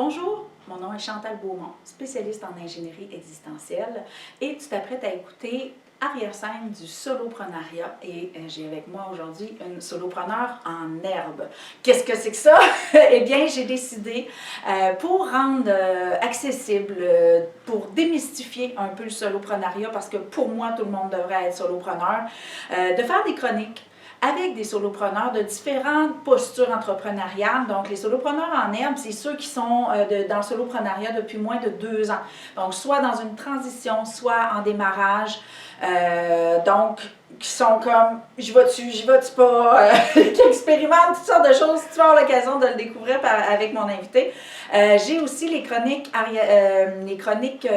Bonjour, mon nom est Chantal Beaumont, spécialiste en ingénierie existentielle et tu t'apprêtes à écouter Arrière-scène du soloprenariat et j'ai avec moi aujourd'hui une solopreneur en herbe. Qu'est-ce que c'est que ça? Eh bien, j'ai décidé pour rendre accessible, pour démystifier un peu le soloprenariat, parce que pour moi, tout le monde devrait être solopreneur, de faire des chroniques avec des solopreneurs de différentes postures entrepreneuriales. Donc, les solopreneurs en herbe, c'est ceux qui sont dans le soloprenariat depuis moins de 2 ans. Donc, soit dans une transition, soit en démarrage. Donc, qui sont comme j'y vais-tu pas, qui expérimentent toutes sortes de choses. Tu vas avoir l'occasion de le découvrir avec mon invité. J'ai aussi les chroniques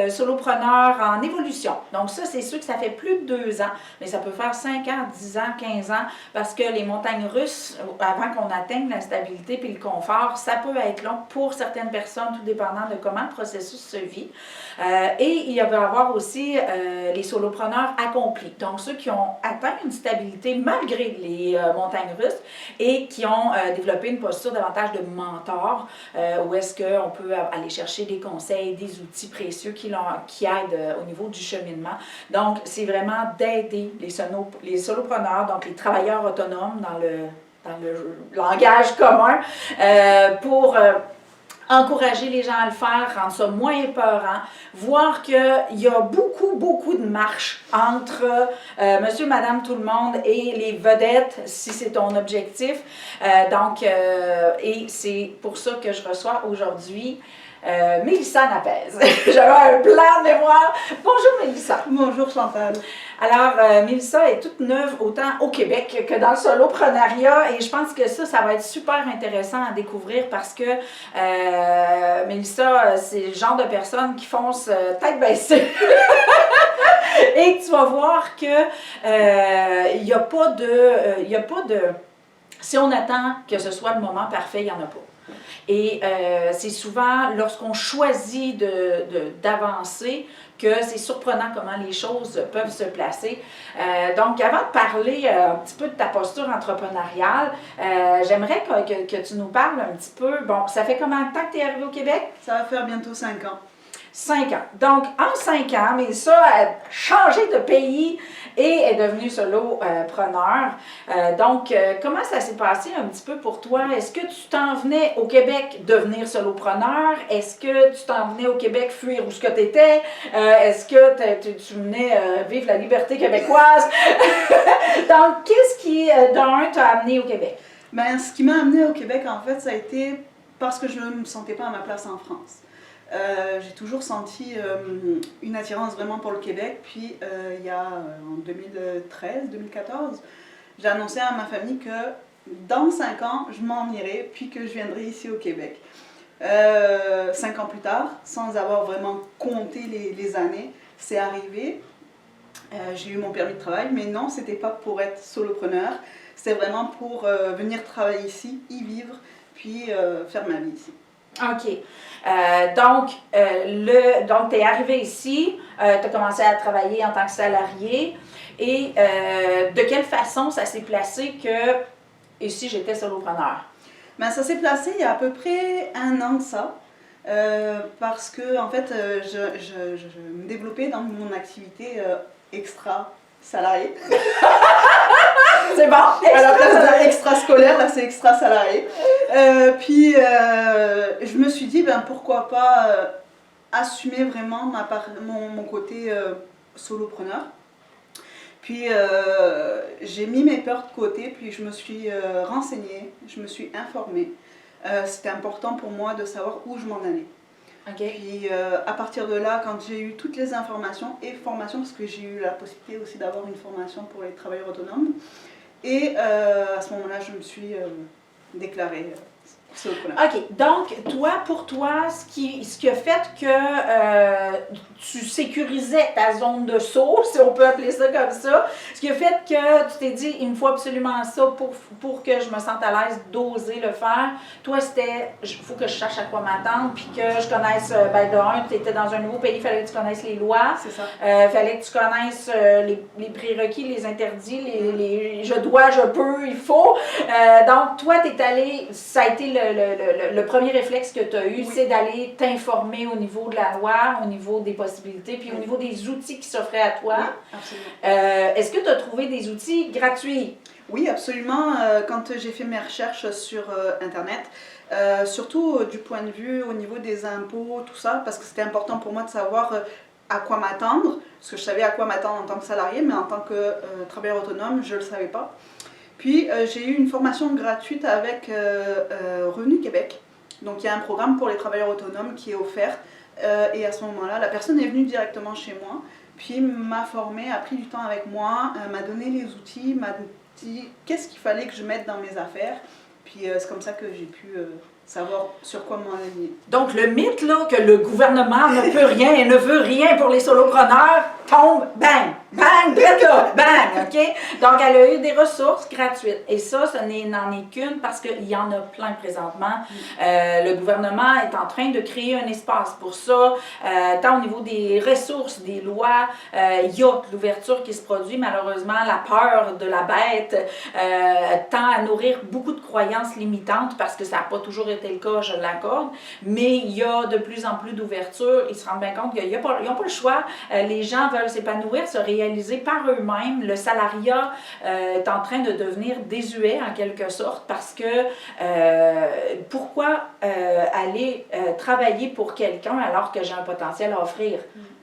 solopreneurs en évolution. Donc ça, c'est sûr que ça fait plus de 2 ans, mais ça peut faire 5 ans, 10 ans, 15 ans, parce que les montagnes russes, avant qu'on atteigne la stabilité puis le confort, ça peut être long pour certaines personnes, tout dépendant de comment le processus se vit. Et il va y avoir aussi les solopreneurs accomplis, donc ceux qui ont atteint une stabilité malgré les montagnes russes et qui ont développé une posture davantage de mentor, où est-ce qu'on peut aller chercher des conseils, des outils précieux qui aident au niveau du cheminement. Donc, c'est vraiment d'aider les solopreneurs, donc les travailleurs autonomes dans le langage commun, pour encourager les gens à le faire, rendre ça moins épeurant, voir qu'il y a beaucoup de marche entre monsieur, madame, tout le monde et les vedettes, si c'est ton objectif. Et c'est pour ça que je reçois aujourd'hui Mélissa Napez. J'avais un plan de mémoire. Bonjour Mélissa. Bonjour Chantal. Alors, Mélissa est toute neuve autant au Québec que dans le soloprenariat et je pense que ça va être super intéressant à découvrir parce que Mélissa, c'est le genre de personne qui fonce tête baissée. Et tu vas voir que il n'y a pas de... Si on attend que ce soit le moment parfait, il n'y en a pas. Et c'est souvent lorsqu'on choisit d'avancer que c'est surprenant comment les choses peuvent se placer. Donc, avant de parler un petit peu de ta posture entrepreneuriale, j'aimerais que tu nous parles un petit peu. Bon, ça fait combien de temps que tu es arrivée au Québec? Ça va faire bientôt 5 ans. 5 ans. Donc, en 5 ans, Mélissa a changé de pays et est devenue solopreneur. Donc, comment ça s'est passé un petit peu pour toi? Est-ce que tu t'en venais au Québec devenir solopreneur? Est-ce que tu t'en venais au Québec fuir où ce que tu étais? Est-ce que tu venais vivre la liberté québécoise? Donc, qu'est-ce qui, d'un, t'a amené au Québec? Ben, ce qui m'a amené au Québec, en fait, ça a été parce que je ne me sentais pas à ma place en France. J'ai toujours senti une attirance vraiment pour le Québec. Puis, il y a en 2013-2014, j'ai annoncé à ma famille que dans 5 ans, je m'en irais, puis que je viendrais ici au Québec. 5 ans plus tard, sans avoir vraiment compté les années, c'est arrivé. J'ai eu mon permis de travail, mais non, c'était pas pour être solopreneur. C'était vraiment pour venir travailler ici, y vivre, puis faire ma vie ici. OK. Donc, tu es arrivé ici, tu as commencé à travailler en tant que salarié. Et de quelle façon ça s'est placé que ici j'étais solopreneur? Ben, ça s'est placé il y a à peu près 1 an de ça. Parce que, en fait, je me développais dans mon activité extra-salarié. C'est bon! À la place de extra-scolaire, là c'est extra-salarié. Puis je me suis dit, ben, pourquoi pas assumer vraiment mon côté solopreneur. Puis j'ai mis mes peurs de côté, puis je me suis renseignée, je me suis informée. C'était important pour moi de savoir où je m'en allais. Okay. Puis à partir de là, quand j'ai eu toutes les informations et formations, parce que j'ai eu la possibilité aussi d'avoir une formation pour les travailleurs autonomes, et à ce moment-là, je me suis déclarée solopreneur. OK. Donc, pour toi, ce qui a fait que tu sécurisais ta zone de saut, si on peut appeler ça comme ça, ce qui a fait que tu t'es dit, il me faut absolument ça pour que je me sente à l'aise d'oser le faire, toi, c'était, il faut que je sache à quoi m'attendre, puis que je connaisse, tu étais dans un nouveau pays, il fallait que tu connaisses les lois. C'est ça. Il fallait que tu connaisses les prérequis, les interdits, les je dois, je peux, il faut. Donc, toi, t'es allé, ça a été le premier réflexe que tu as eu, Oui. c'est d'aller t'informer au niveau de la loi, au niveau des possibilités, puis au niveau des outils qui s'offraient à toi. Oui, absolument. Est-ce que tu as trouvé des outils gratuits? Oui, absolument. Quand j'ai fait mes recherches sur Internet, surtout du point de vue au niveau des impôts, tout ça, parce que c'était important pour moi de savoir à quoi m'attendre, parce que je savais à quoi m'attendre en tant que salarié, mais en tant que travailleur autonome, je ne le savais pas. Puis j'ai eu une formation gratuite avec Revenu Québec. Donc il y a un programme pour les travailleurs autonomes qui est offert. Et à ce moment-là, la personne est venue directement chez moi, puis m'a formée, a pris du temps avec moi, m'a donné les outils, m'a dit qu'est-ce qu'il fallait que je mette dans mes affaires. Puis c'est comme ça que j'ai pu savoir sur quoi m'enligner. Donc, le mythe là, que le gouvernement ne peut rien et ne veut rien pour les solopreneurs tombe, bang, bang, direct là, bang, OK? Donc, elle a eu des ressources gratuites. Et ça, n'en est qu'une parce qu'il y en a plein présentement. Le gouvernement est en train de créer un espace pour ça, tant au niveau des ressources, des lois. Il y a de l'ouverture qui se produit. Malheureusement, la peur de la bête tend à nourrir beaucoup de croyances limitantes parce que ça n'a pas toujours été le cas, je l'accorde. Mais il y a de plus en plus d'ouverture. Ils se rendent bien compte qu'ils n'ont pas le choix. Les gens veulent s'épanouir, se réaliser par eux-mêmes. Le salariat est en train de devenir désuet en quelque sorte parce que pourquoi aller travailler pour quelqu'un alors que j'ai un potentiel à offrir?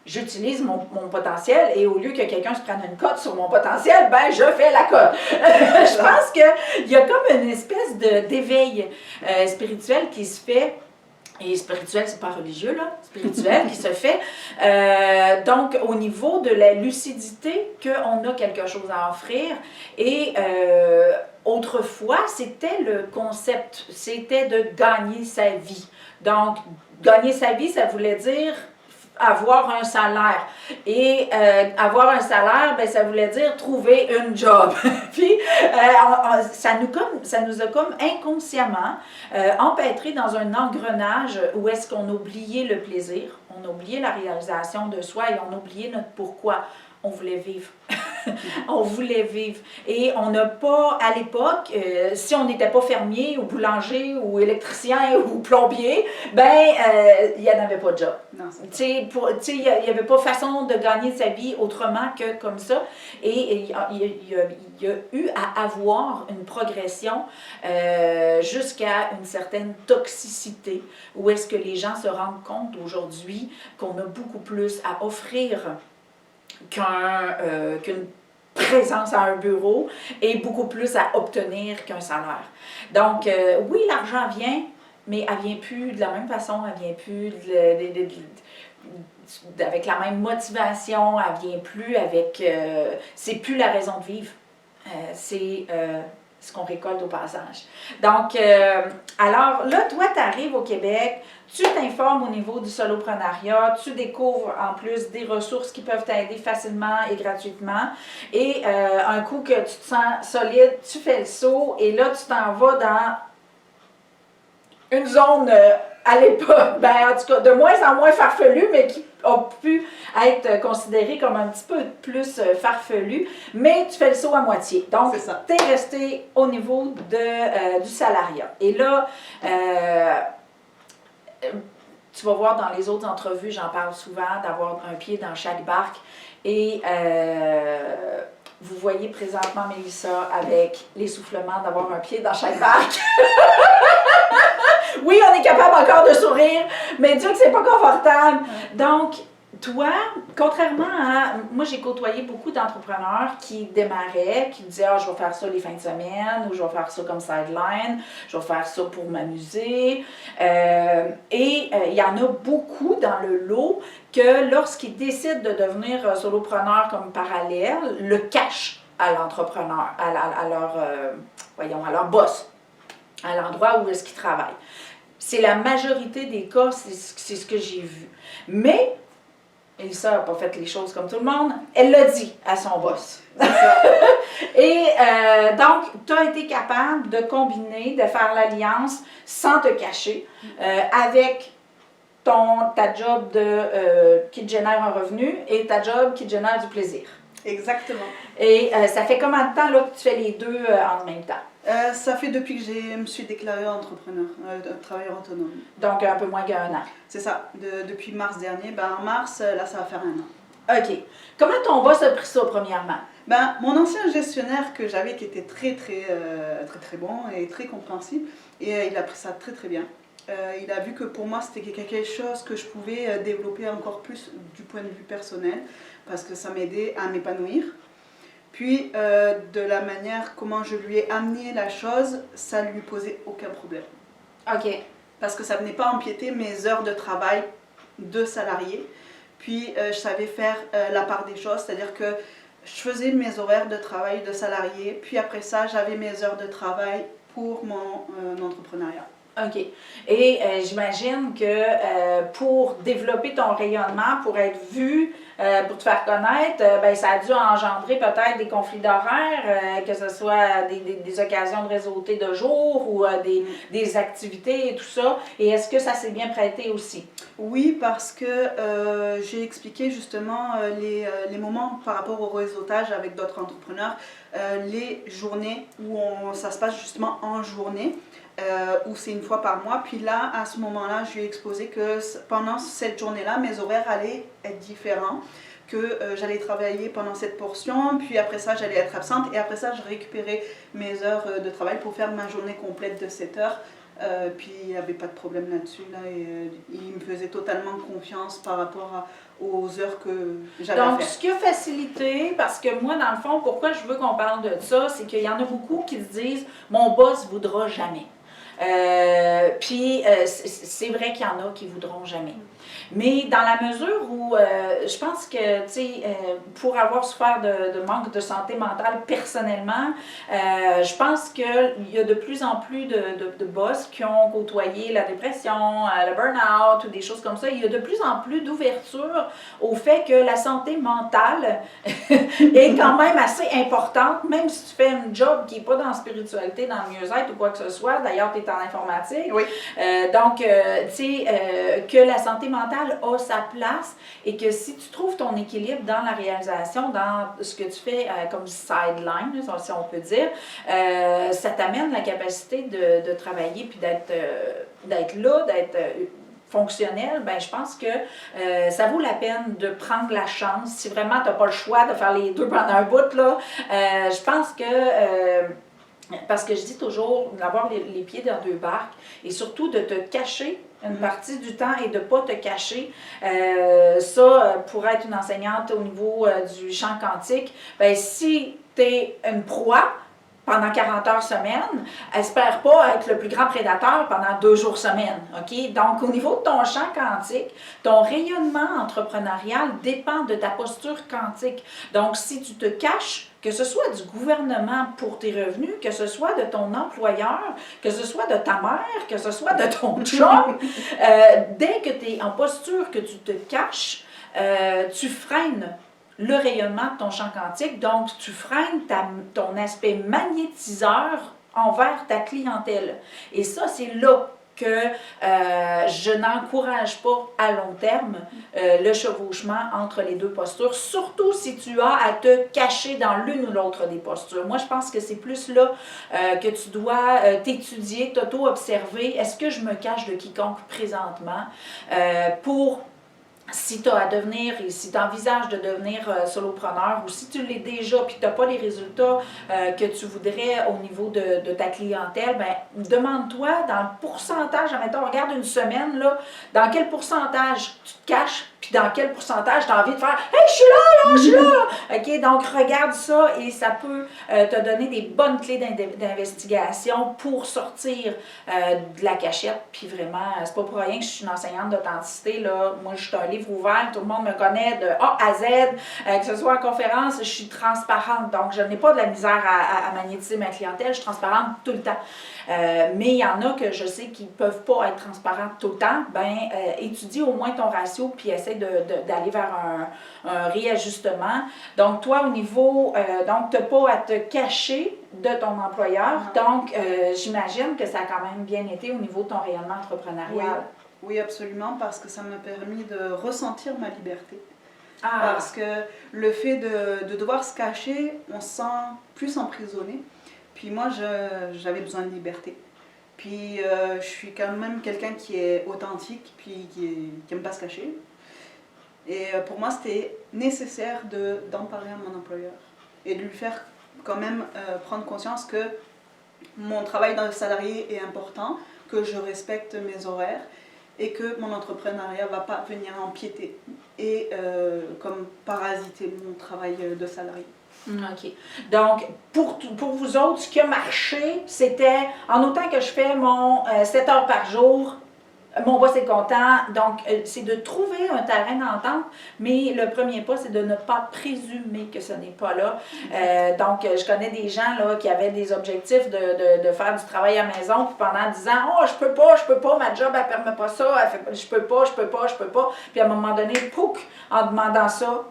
J'utilise mon potentiel et au lieu que quelqu'un se prenne une cote sur mon potentiel, ben je fais la cote. Je pense qu'il y a comme une espèce d'éveil spirituel qui se fait. Et spirituel, c'est pas religieux, là, spirituel qui se fait. Donc, au niveau de la lucidité, qu'on a quelque chose à offrir. Et autrefois, c'était le concept, c'était de gagner sa vie. Donc, gagner sa vie, ça voulait dire avoir un salaire. Et avoir un salaire, ben, ça voulait dire trouver une job. Puis, ça nous a comme inconsciemment empêtrés dans un engrenage où est-ce qu'on oubliait le plaisir, on oubliait la réalisation de soi et on oubliait notre pourquoi. On voulait vivre. On voulait vivre. Et on n'a pas, à l'époque, si on n'était pas fermier ou boulanger ou électricien ou plombier, ben, il n'y en avait pas de job. Il n'y avait pas façon de gagner sa vie autrement que comme ça. Et il y a eu à avoir une progression jusqu'à une certaine toxicité, où est-ce que les gens se rendent compte aujourd'hui qu'on a beaucoup plus à offrir qu'une présence à un bureau et beaucoup plus à obtenir qu'un salaire. Donc, oui, l'argent vient, mais elle ne vient plus de la même façon, elle ne vient plus avec la même motivation, elle ne vient plus avec... c'est plus la raison de vivre, c'est ce qu'on récolte au passage. Donc, alors là, toi, tu arrives au Québec, tu t'informes au niveau du soloprenariat, tu découvres en plus des ressources qui peuvent t'aider facilement et gratuitement. Et un coup que tu te sens solide, tu fais le saut et là, tu t'en vas dans une zone à l'époque, ben, en tout cas, de moins en moins farfelue, mais qui a pu être considérée comme un petit peu plus farfelue, mais tu fais le saut à moitié. Donc, tu es resté au niveau du salariat. Et là, tu vas voir dans les autres entrevues, j'en parle souvent, d'avoir un pied dans chaque barque. Et vous voyez présentement Mélissa avec l'essoufflement d'avoir un pied dans chaque barque. Oui, on est capable encore de sourire, mais Dieu que c'est pas confortable. Donc, toi, contrairement à... Moi, j'ai côtoyé beaucoup d'entrepreneurs qui démarraient, qui disaient « Ah, je vais faire ça les fins de semaine » ou « Je vais faire ça comme sideline »,« Je vais faire ça pour m'amuser ». Et il y en a beaucoup dans le lot que lorsqu'ils décident de devenir solopreneur comme parallèle, le cachent à l'entrepreneur, à leur boss, à l'endroit où est-ce qu'ils travaillent. C'est la majorité des cas, c'est ce que j'ai vu. Mais Mélissa n'a pas fait les choses comme tout le monde. Elle l'a dit à son boss. Et donc, tu as été capable de combiner, de faire l'alliance sans te cacher avec ta job qui te génère un revenu et ta job qui te génère du plaisir. Exactement. Et ça fait combien de temps là, que tu fais les deux en même temps? Ça fait depuis que je me suis déclarée entrepreneur, travailleur autonome. Donc un peu moins qu'un an. C'est ça, depuis mars dernier. Ben, en mars, là, ça va faire 1 an. OK. Comment ton boss a pris ça, premièrement? Ben, mon ancien gestionnaire que j'avais, qui était très bon et très compréhensible, et il a pris ça très très bien. Il a vu que pour moi, c'était quelque chose que je pouvais développer encore plus du point de vue personnel, parce que ça m'aidait à m'épanouir. Puis, de la manière comment je lui ai amené la chose, ça ne lui posait aucun problème. OK. Parce que ça ne venait pas empiéter mes heures de travail de salarié. Puis, je savais faire la part des choses, c'est-à-dire que je faisais mes horaires de travail de salarié, puis après ça, j'avais mes heures de travail pour mon entrepreneuriat. OK. Et j'imagine que pour développer ton rayonnement, pour être vu, pour te faire connaître, ben, ça a dû engendrer peut-être des conflits d'horaires, que ce soit des occasions de réseauter de jour ou des activités et tout ça. Et est-ce que ça s'est bien prêté aussi? Oui, parce que j'ai expliqué justement les moments par rapport au réseautage avec d'autres entrepreneurs, les journées où ça se passe justement en journée. Où c'est une fois par mois. Puis là, à ce moment-là, je lui ai exposé que pendant cette journée-là, mes horaires allaient être différents, que j'allais travailler pendant cette portion, puis après ça, j'allais être absente, et après ça, je récupérais mes heures de travail pour faire ma journée complète de 7 heures. Puis il n'y avait pas de problème là-dessus, là, et il me faisait totalement confiance par rapport aux heures que j'avais à faire. Donc, ce qui a facilité, parce que moi, dans le fond, pourquoi je veux qu'on parle de ça, c'est qu'il y en a beaucoup qui se disent « mon boss ne voudra jamais ». Puis c'est vrai qu'il y en a qui voudront jamais. Mais dans la mesure où je pense que, tu sais, pour avoir souffert de manque de santé mentale personnellement, je pense qu'il y a de plus en plus de boss qui ont côtoyé la dépression, le burn-out ou des choses comme ça. Il y a de plus en plus d'ouverture au fait que la santé mentale est quand même assez importante, même si tu fais un job qui n'est pas dans la spiritualité, dans le mieux-être ou quoi que ce soit. D'ailleurs, tu es en informatique. Oui. Donc, tu sais, que la santé mentale a sa place et que si tu trouves ton équilibre dans la réalisation, dans ce que tu fais comme sideline, si on peut dire, ça t'amène la capacité de travailler puis d'être là, d'être fonctionnel, ben je pense que ça vaut la peine de prendre la chance. Si vraiment tu n'as pas le choix de faire les deux pendant un bout, là, je pense que... parce que je dis toujours d'avoir les pieds dans deux barques et surtout de te cacher une partie du temps et de ne pas te cacher. Ça, pour être une enseignante au niveau du champ quantique, ben, si tu es une proie pendant 40 heures semaine, espère pas être le plus grand prédateur pendant 2 jours semaine. OK? Donc, au niveau de ton champ quantique, ton rayonnement entrepreneurial dépend de ta posture quantique. Donc, si tu te caches, que ce soit du gouvernement pour tes revenus, que ce soit de ton employeur, que ce soit de ta mère, que ce soit de ton chum, dès que tu es en posture que tu te caches, tu freines le rayonnement de ton champ quantique, donc tu freines ton aspect magnétiseur envers ta clientèle. Et ça, c'est là que je n'encourage pas à long terme le chevauchement entre les deux postures, surtout si tu as à te cacher dans l'une ou l'autre des postures. Moi, je pense que c'est plus là que tu dois t'étudier, t'auto-observer. Est-ce que je me cache de quiconque présentement pour... Si tu as à devenir et si tu envisages de devenir solopreneur ou si tu l'es déjà et que tu n'as pas les résultats que tu voudrais au niveau de ta clientèle, ben demande-toi dans le pourcentage, admettons, regarde une semaine, là, dans quel pourcentage tu te caches puis dans quel pourcentage tu as envie de faire « Hey, je suis là, je suis là! » OK, donc regarde ça et ça peut te donner des bonnes clés d'investigation pour sortir de la cachette. Puis vraiment, c'est pas pour rien que je suis une enseignante d'authenticité, là. Moi, je suis un livre ouvert, tout le monde me connaît de A à Z, que ce soit en conférence, je suis transparente. Donc, je n'ai pas de la misère à magnétiser ma clientèle, je suis transparente tout le temps. Mais il y en a que je sais qui ne peuvent pas être transparentes tout le temps. Ben, étudie au moins ton ratio puis essaie d'aller vers un réajustement. Donc, toi, au niveau, donc, tu n'as pas à te cacher de ton employeur. Donc, j'imagine que ça a quand même bien été au niveau de ton rayonnement entrepreneurial. Oui, absolument, parce que ça m'a permis de ressentir ma liberté. Parce que le fait de devoir se cacher, on se sent plus emprisonné. Puis moi, j'avais besoin de liberté. Puis je suis quand même quelqu'un qui est authentique, puis qui aime pas se cacher. Et pour moi, c'était nécessaire d'en parler à mon employeur et de lui faire quand même prendre conscience que mon travail dans le salarié est important, que je respecte mes horaires et que mon entrepreneuriat ne va pas venir empiéter et comme parasiter mon travail de salarié. OK. Donc, pour vous autres, ce qui a marché, c'était, en autant que je fais mon 7 heures par jour, mon boss est content. Donc, c'est de trouver un terrain d'entente, mais le premier pas, c'est de ne pas présumer que ce n'est pas là. Donc, je connais des gens là, qui avaient des objectifs de faire du travail à la maison, puis pendant 10 ans, « Oh, je peux pas, ma job, elle permet pas ça, je peux pas. » Puis à un moment donné, pouc, en demandant ça,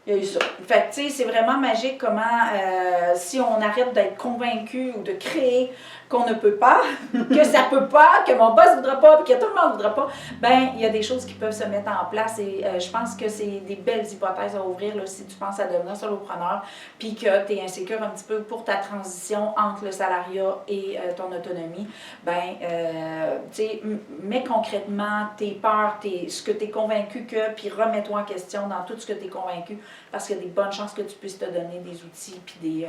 il y a eu ça. Fait que, tu sais, c'est vraiment magique comment, si on arrête d'être convaincu ou de créer qu'on ne peut pas, que ça peut pas, que mon boss ne voudra pas, puis que tout le monde ne voudra pas, ben il y a des choses qui peuvent se mettre en place et je pense que c'est des belles hypothèses à ouvrir là, si tu penses à devenir solopreneur, puis que tu es insécure un petit peu pour ta transition entre le salariat et ton autonomie, ben tu sais, mets concrètement tes peurs, ce que tu es convaincu que, puis remets-toi en question dans tout ce que tu es convaincu, parce qu'il y a des bonnes chances que tu puisses te donner des outils puis des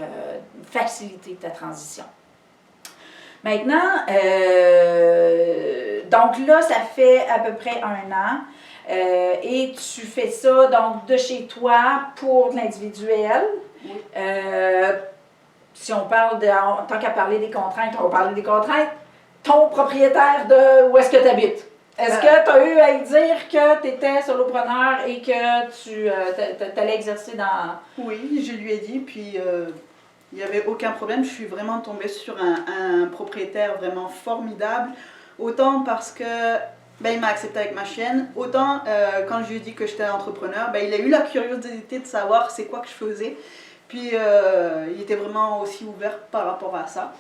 faciliter ta transition. Maintenant, donc là, ça fait à peu près 1 an et tu fais ça donc de chez toi pour l'individuel. Oui. Si on parle tant qu'à parler des contraintes, on va parler des contraintes. Ton propriétaire de où est-ce que tu habites? Est-ce que tu as eu à lui dire que tu étais solopreneur et que tu allais exercer dans... Oui, je lui ai dit, puis il n'y avait aucun problème. Je suis vraiment tombée sur un propriétaire vraiment formidable. Autant parce que il m'a accepté avec ma chienne, autant quand je lui ai dit que j'étais entrepreneur, il a eu la curiosité de savoir c'est quoi que je faisais. Puis il était vraiment aussi ouvert par rapport à ça.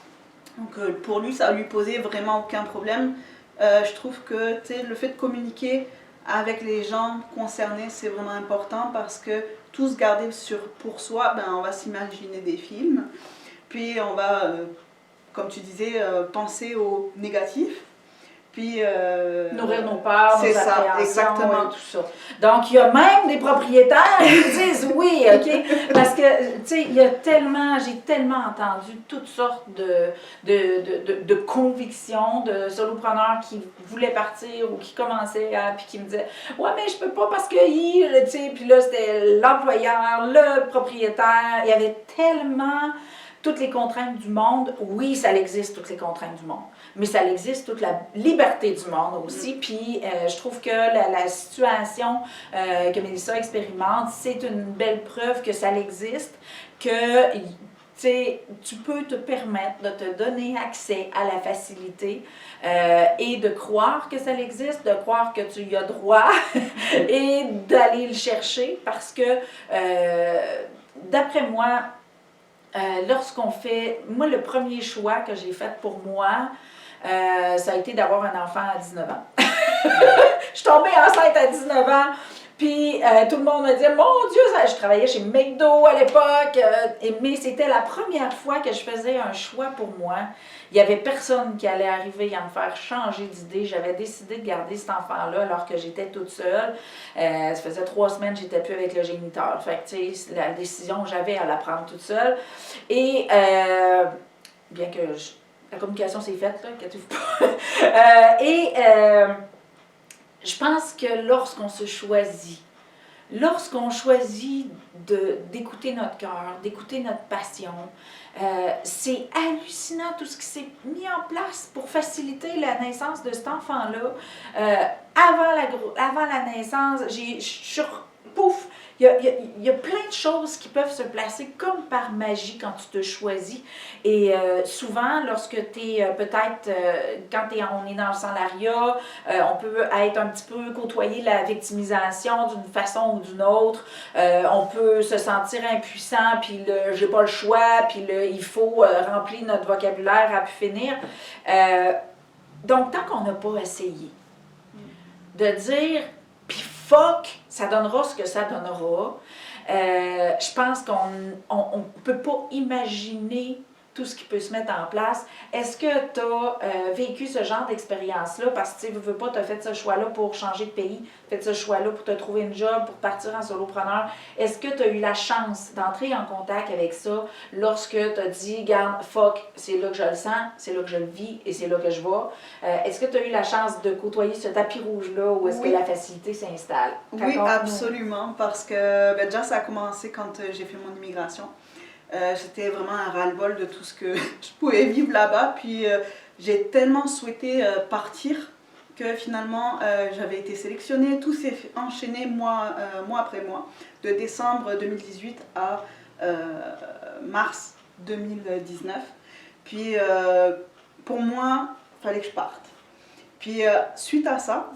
Donc pour lui, ça lui posait vraiment aucun problème. Je trouve que le fait de communiquer avec les gens concernés, c'est vraiment important parce que tout se garder pour soi, on va s'imaginer des films, puis on va, comme tu disais, penser au négatif, puis... nourrir nos peurs, nos appréhensions, exactement. Et tout ça. Donc, il y a même des propriétaires qui disent oui, OK? Parce que, tu sais, j'ai tellement entendu toutes sortes de convictions de solopreneurs qui voulaient partir ou qui commençaient puis qui me disaient « Ouais, mais je peux pas parce que tu sais, puis là, c'était l'employeur, le propriétaire, il y avait tellement... toutes les contraintes du monde, oui, ça existe, toutes les contraintes du monde, mais ça existe toute la liberté du monde aussi. Puis je trouve que la situation que Mélissa expérimente, c'est une belle preuve que ça existe, que tu peux te permettre de te donner accès à la facilité et de croire que ça existe, de croire que tu y as droit et d'aller le chercher parce que, d'après moi, lorsqu'on fait... Moi, le premier choix que j'ai fait pour moi, ça a été d'avoir un enfant à 19 ans. Je suis tombée enceinte à 19 ans, puis tout le monde me dit « Mon Dieu, je travaillais chez McDo à l'époque, mais c'était la première fois que je faisais un choix pour moi. Il n'y avait personne qui allait arriver à me faire changer d'idée. J'avais décidé de garder cet enfant-là alors que j'étais toute seule. Ça faisait 3 semaines que j'étais plus avec le géniteur. Fait que, tu sais, la décision, j'avais à la prendre toute seule. Et, bien que la communication s'est faite, là, inquiétez-vous pas. Je pense que lorsqu'on se choisit, lorsqu'on choisit d'écouter notre cœur, d'écouter notre passion, c'est hallucinant tout ce qui s'est mis en place pour faciliter la naissance de cet enfant-là. Avant la naissance, pouf, il y a plein de choses qui peuvent se placer comme par magie quand tu te choisis. Et souvent, lorsque tu es peut-être, quand on est dans le salariat, on peut être un petit peu côtoyer la victimisation d'une façon ou d'une autre. On peut se sentir impuissant, puis j'ai pas le choix, puis il faut remplir notre vocabulaire à pu finir. Donc, tant qu'on n'a pas essayé de dire, puis fuck, ça donnera ce que ça donnera. Je pense qu'on ne peut pas imaginer tout ce qui peut se mettre en place. Est-ce que tu as vécu ce genre d'expérience-là? Parce que tu veux pas, tu as fait ce choix-là pour changer de pays, tu as fait ce choix-là pour te trouver une job, pour partir en solopreneur. Est-ce que tu as eu la chance d'entrer en contact avec ça lorsque tu as dit, garde, fuck, c'est là que je le sens, c'est là que je le vis et c'est là que je vais? Est-ce que tu as eu la chance de côtoyer ce tapis rouge-là ou est-ce que la facilité s'installe? Oui, absolument, parce que déjà ça a commencé quand j'ai fait mon immigration. J'étais vraiment un ras-le-bol de tout ce que je pouvais vivre là-bas. Puis j'ai tellement souhaité partir que finalement j'avais été sélectionnée. Tout s'est enchaîné mois après mois, de décembre 2018 à mars 2019. Puis pour moi, il fallait que je parte. Puis suite à ça,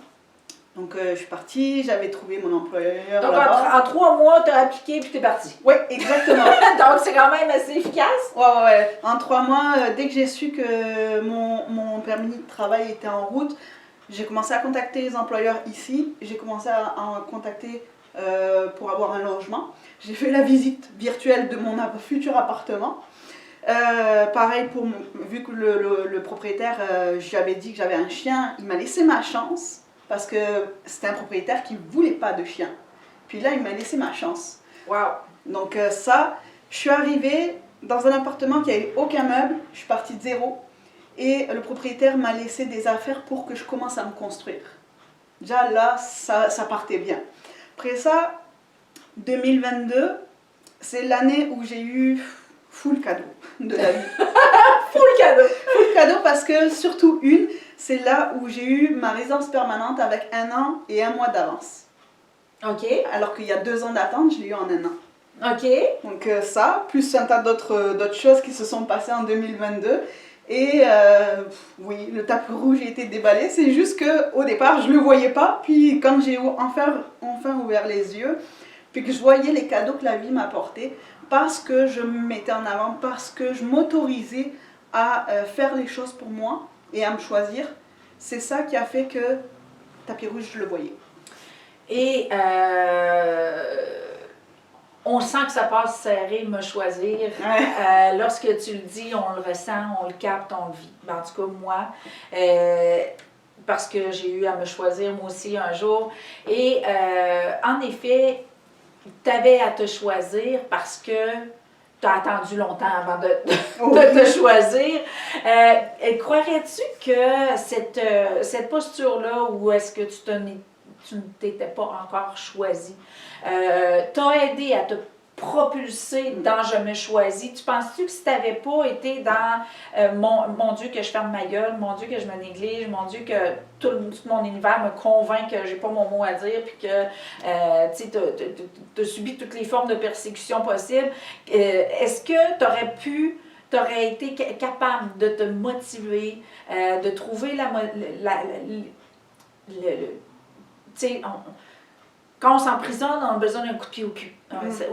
donc je suis partie, j'avais trouvé mon employeur. Donc en 3 mois, tu as appliqué puis tu es partie. Oui, exactement. Donc c'est quand même assez efficace. Ouais. En 3 mois, dès que j'ai su que mon permis de travail était en route, j'ai commencé à contacter les employeurs ici. J'ai commencé à en contacter pour avoir un logement. J'ai fait la visite virtuelle de mon futur appartement. Pareil, vu que le propriétaire, je lui avais dit que j'avais un chien, il m'a laissé ma chance. Parce que c'était un propriétaire qui ne voulait pas de chien. Puis là, il m'a laissé ma chance. Wow. Donc ça, je suis arrivée dans un appartement qui n'avait aucun meuble. Je suis partie de zéro. Et le propriétaire m'a laissé des affaires pour que je commence à me construire. Déjà là, ça partait bien. Après ça, 2022, c'est l'année où j'ai eu full cadeau de la vie. Full cadeau. Full cadeau parce que surtout c'est là où j'ai eu ma résidence permanente avec 1 an et 1 mois d'avance. OK. Alors qu'il y a 2 ans d'attente, je l'ai eu en 1 an. OK. Donc ça, plus un tas d'autres choses qui se sont passées en 2022. Et oui, le tapis rouge a été déballé. C'est juste qu'au départ, je ne le voyais pas. Puis quand j'ai enfin ouvert les yeux, puis que je voyais les cadeaux que la vie m'apportait, parce que je me mettais en avant, parce que je m'autorisais à faire les choses pour moi et à me choisir, c'est ça qui a fait que tapis rouge, je le voyais. Et on sent que ça passe serré, me choisir. Ouais. Lorsque tu le dis, on le ressent, on le capte, on le vit. Ben, en tout cas, moi, parce que j'ai eu à me choisir moi aussi un jour. Et en effet, tu avais à te choisir parce que tu as attendu longtemps avant de te choisir. Croirais-tu que cette posture-là, où est-ce que tu ne t'étais pas encore choisi, t'a aidé à te propulser dans « je me choisis ». Tu penses-tu que si tu n'avais pas été dans mon Dieu que je ferme ma gueule, mon Dieu que je me néglige, mon Dieu que tout mon univers me convainc que j'ai pas mon mot à dire, puis que tu as subi toutes les formes de persécution possibles, est-ce que tu aurais été capable de te motiver, de trouver tu sais, quand on s'emprisonne, on a besoin d'un coup de pied au cul.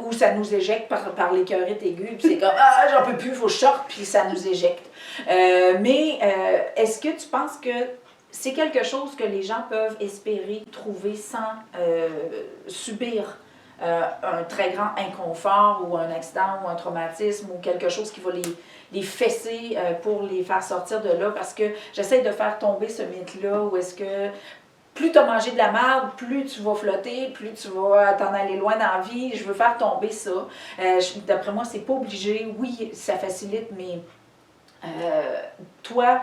Ou ça nous éjecte par l'écœurite aiguë, puis c'est comme « Ah, j'en peux plus, il faut que je sorte », puis ça nous éjecte. Mais est-ce que tu penses que c'est quelque chose que les gens peuvent espérer trouver sans subir un très grand inconfort ou un accident ou un traumatisme ou quelque chose qui va les fesser pour les faire sortir de là? Parce que j'essaie de faire tomber ce mythe-là où est-ce que plus tu as mangé de la merde, plus tu vas flotter, plus tu vas t'en aller loin dans la vie. Je veux faire tomber ça. D'après moi, c'est pas obligé. Oui, ça facilite, mais toi,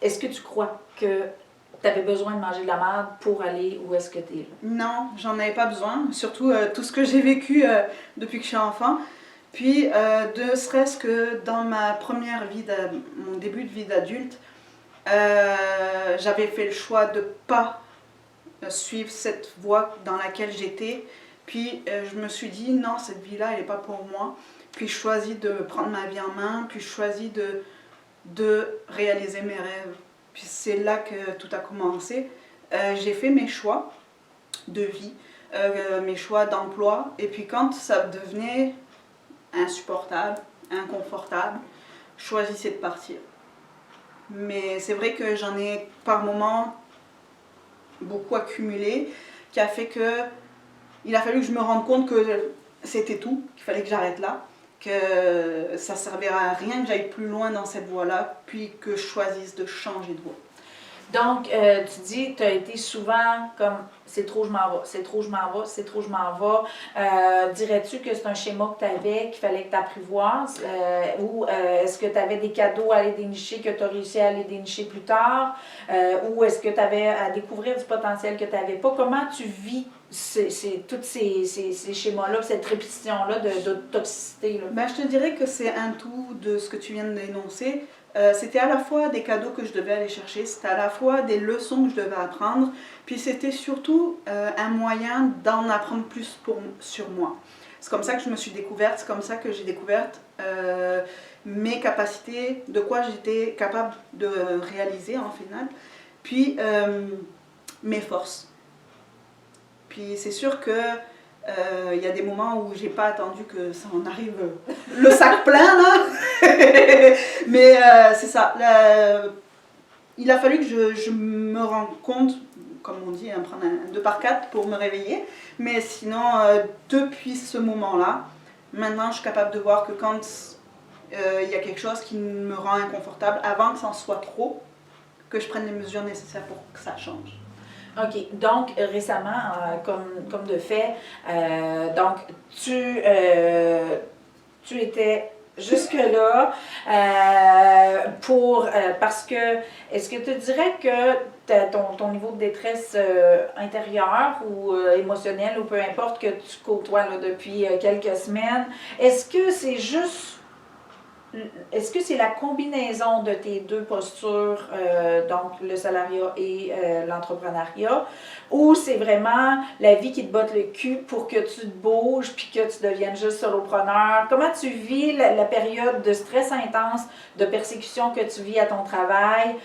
est-ce que tu crois que tu avais besoin de manger de la merde pour aller où est-ce que tu es là? Non, j'en avais pas besoin. Surtout tout ce que j'ai vécu depuis que je suis enfant. Puis, de serait-ce que dans ma première vie, mon début de vie d'adulte, j'avais fait le choix de ne pas suivre cette voie dans laquelle j'étais. Puis je me suis dit, non, cette vie-là, elle n'est pas pour moi. Puis je choisis de prendre ma vie en main, puis je choisis de réaliser mes rêves. Puis c'est là que tout a commencé. J'ai fait mes choix de vie, mes choix d'emploi. Et puis quand ça devenait insupportable, inconfortable, je choisissais de partir. Mais c'est vrai que j'en ai par moments beaucoup accumulé, qui a fait que il a fallu que je me rende compte que c'était tout, qu'il fallait que j'arrête là, que ça ne servirait à rien que j'aille plus loin dans cette voie-là, puis que je choisisse de changer de voie. Donc, tu dis, tu as été souvent comme c'est trop, je m'en vais, c'est trop, je m'en vais, c'est trop, je m'en vais. Dirais-tu que c'est un schéma que tu avais, qu'il fallait que tu apprivoises? Ou est-ce que tu avais des cadeaux à aller dénicher que tu as réussi à aller dénicher plus tard? Ou est-ce que tu avais à découvrir du potentiel que tu n'avais pas? Comment tu vis tous ces schémas-là, cette répétition-là de toxicité? Là? Ben, je te dirais que c'est un tout de ce que tu viens de dénoncer. C'était à la fois des cadeaux que je devais aller chercher, c'était à la fois des leçons que je devais apprendre, puis c'était surtout un moyen d'en apprendre plus sur moi. C'est comme ça que je me suis découverte, c'est comme ça que j'ai découvert mes capacités, de quoi j'étais capable de réaliser en final, puis mes forces. Puis c'est sûr que il y a des moments où j'ai pas attendu que ça en arrive le sac plein là. Mais c'est ça. Il a fallu que je me rende compte, comme on dit, prendre un 2x4 pour me réveiller. Mais sinon, depuis ce moment-là, maintenant je suis capable de voir que quand il y a quelque chose qui me rend inconfortable, avant que ça en soit trop, que je prenne les mesures nécessaires pour que ça change. OK. Donc, récemment, comme de fait, donc, tu étais jusque-là parce que, est-ce que tu dirais que ton niveau de détresse intérieure ou émotionnelle, ou peu importe, que tu côtoies là, depuis quelques semaines, est-ce que c'est la combinaison de tes deux postures, donc le salariat et l'entrepreneuriat, ou c'est vraiment la vie qui te botte le cul pour que tu te bouges puis que tu deviennes juste solopreneur? Comment tu vis la période de stress intense, de persécution que tu vis à ton travail?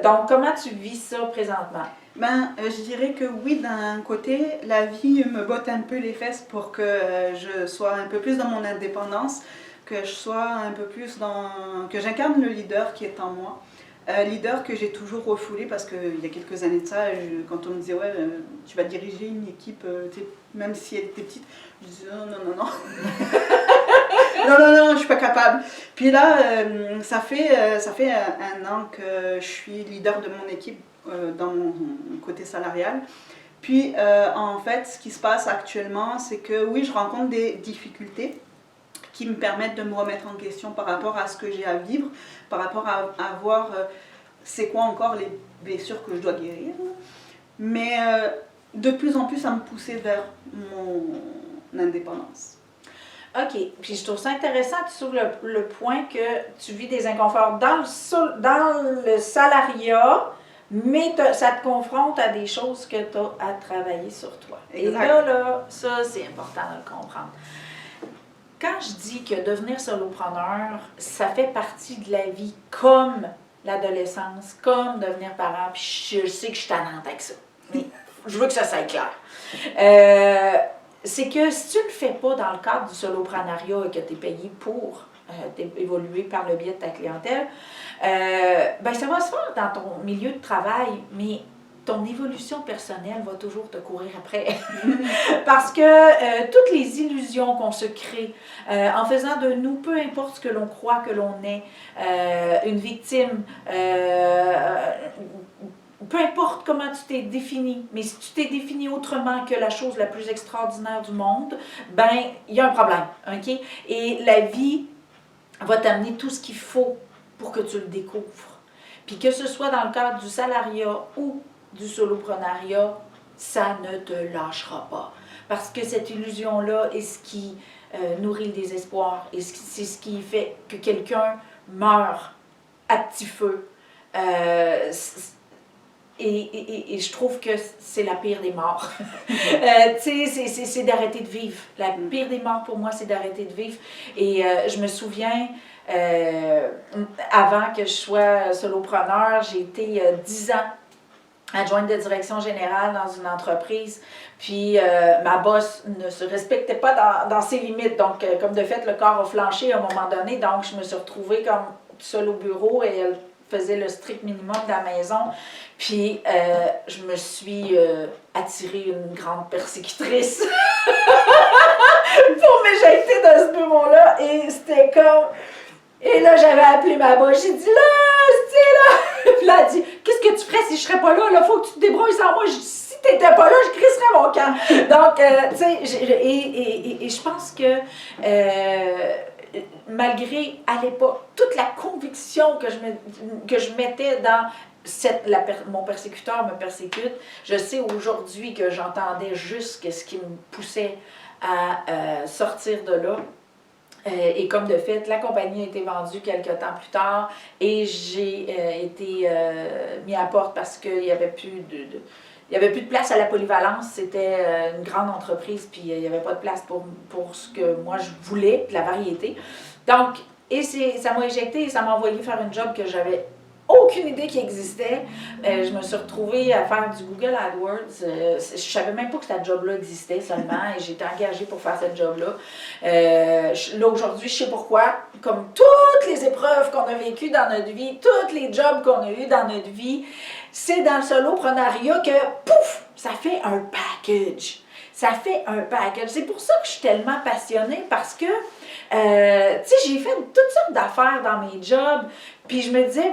Donc, comment tu vis ça présentement? Ben, je dirais que oui, d'un côté, la vie me botte un peu les fesses pour que je sois un peu plus dans mon indépendance, que je sois un peu plus que j'incarne le leader qui est en moi. Leader que j'ai toujours refoulé parce qu'il y a quelques années de ça, quand on me disait ouais, tu vas diriger une équipe, même si elle était petite, je disais non. non, je suis pas capable. Puis là, ça fait un an que je suis leader de mon équipe dans mon côté salarial. Puis en fait, ce qui se passe actuellement, c'est que oui, je rencontre des difficultés qui me permettent de me remettre en question par rapport à ce que j'ai à vivre, par rapport à voir c'est quoi encore les blessures que je dois guérir. Mais de plus en plus à me pousser vers mon indépendance. OK. Puis je trouve ça intéressant, tu souleves le point que tu vis des inconforts dans le salariat, mais ça te confronte à des choses que tu as à travailler sur toi. Exact. Et là, ça, c'est important de le comprendre. Quand je dis que devenir solopreneur, ça fait partie de la vie comme l'adolescence, comme devenir parent, puis je sais que je suis tannante avec ça, mais je veux que ça soit clair. C'est que si tu ne le fais pas dans le cadre du solopreneuriat et que tu es payé pour évoluer par le biais de ta clientèle, ben ça va se faire dans ton milieu de travail, mais ton évolution personnelle va toujours te courir après. Parce que toutes les illusions qu'on se crée en faisant de nous, peu importe ce que l'on croit que l'on est, une victime, peu importe comment tu t'es défini, mais si tu t'es défini autrement que la chose la plus extraordinaire du monde, ben il y a un problème, OK? Et la vie va t'amener tout ce qu'il faut pour que tu le découvres. Puis que ce soit dans le cadre du salariat ou du soloprenariat, ça ne te lâchera pas. Parce que cette illusion-là est ce qui nourrit le désespoir et c'est ce qui fait que quelqu'un meurt à petit feu. Et je trouve que c'est la pire des morts. Tu sais, c'est d'arrêter de vivre. La pire des morts pour moi, c'est d'arrêter de vivre. Et je me souviens, avant que je sois solopreneur, j'ai été 10 ans adjointe de direction générale dans une entreprise, puis ma boss ne se respectait pas dans ses limites, donc comme de fait le corps a flanché à un moment donné, donc je me suis retrouvée comme seule au bureau et elle faisais le strict minimum de la maison. Puis je me suis attirée une grande persécutrice pour m'éjecter de ce bureau-là. Et c'était comme... Et là, j'avais appelé ma boss. J'ai dit, là, c'est là. Puis là, elle a dit, qu'est-ce que tu ferais si je serais pas là? Là, faut que tu te débrouilles sans moi. J'ai dit, si t'étais pas là, je crisserais mon camp. Donc, tu sais, et je pense que malgré, à l'époque, toute la conviction que je mettais dans mon persécuteur me persécute, je sais aujourd'hui que j'entendais juste ce qui me poussait à sortir de là. Et comme de fait, la compagnie a été vendue quelques temps plus tard et j'ai été mis à porte parce qu'il n'y avait plus de place à la polyvalence. C'était une grande entreprise, puis il n'y avait pas de place pour ce que moi je voulais, de la variété. Donc, ça m'a éjecté et ça m'a envoyé faire une job que j'avais aucune idée qu'il existait. Je me suis retrouvée à faire du Google AdWords. Je savais même pas que cette job-là existait seulement et j'ai été engagée pour faire cette job-là. Là, aujourd'hui, je sais pourquoi. Comme toutes les épreuves qu'on a vécues dans notre vie, tous les jobs qu'on a eus dans notre vie, c'est dans le soloprenariat que, pouf, ça fait un package. Ça fait un package. C'est pour ça que je suis tellement passionnée parce que, tu sais, j'ai fait toutes sortes d'affaires dans mes jobs. Puis je me disais,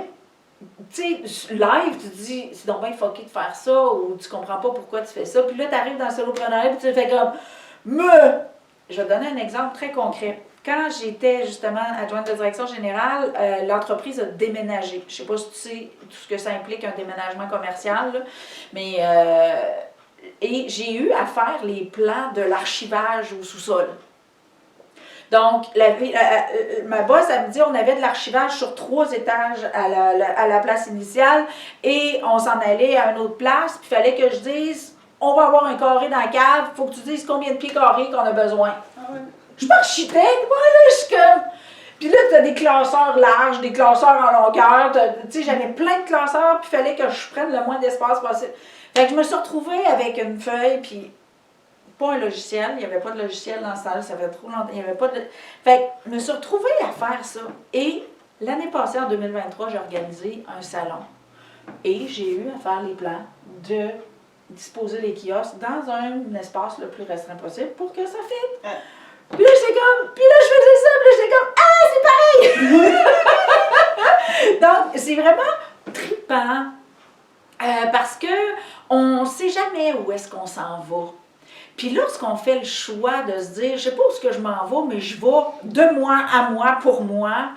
tu sais, live, tu te dis, c'est donc bien fucké de faire ça, ou tu comprends pas pourquoi tu fais ça. Puis là, tu arrives dans le soloprenariat, puis tu fais comme, Je vais te donner un exemple très concret. Quand j'étais justement adjointe de direction générale, l'entreprise a déménagé. Je sais pas si tu sais tout ce que ça implique, un déménagement commercial, là, mais et j'ai eu à faire les plans de l'archivage au sous-sol. Donc, ma boss, elle me dit, on avait de l'archivage sur 3 étages à la place initiale et on s'en allait à une autre place, puis il fallait que je dise, on va avoir un carré dans la cave, il faut que tu dises combien de pieds carrés qu'on a besoin. Ah ouais. Je suis pas architecte, moi, là, je suis comme... Puis là, tu as des classeurs larges, des classeurs en longueur, tu sais, j'avais plein de classeurs, puis il fallait que je prenne le moins d'espace possible. Fait que je me suis retrouvée avec une feuille, puis... pas un logiciel, il n'y avait pas de logiciel dans ce temps-là, ça fait trop longtemps, il n'y avait pas de... Fait que je me suis retrouvée à faire ça. Et l'année passée, en 2023, j'ai organisé un salon. Et j'ai eu à faire les plans de disposer les kiosques dans un espace le plus restreint possible pour que ça fitte. Puis là, j'étais comme... Puis là, je faisais ça, puis là, j'étais comme... Ah, c'est pareil! Donc, c'est vraiment trippant parce que on ne sait jamais où est-ce qu'on s'en va. Puis lorsqu'on fait le choix de se dire, je sais pas où est-ce que je m'en vais, mais je vais de moi à moi, pour moi,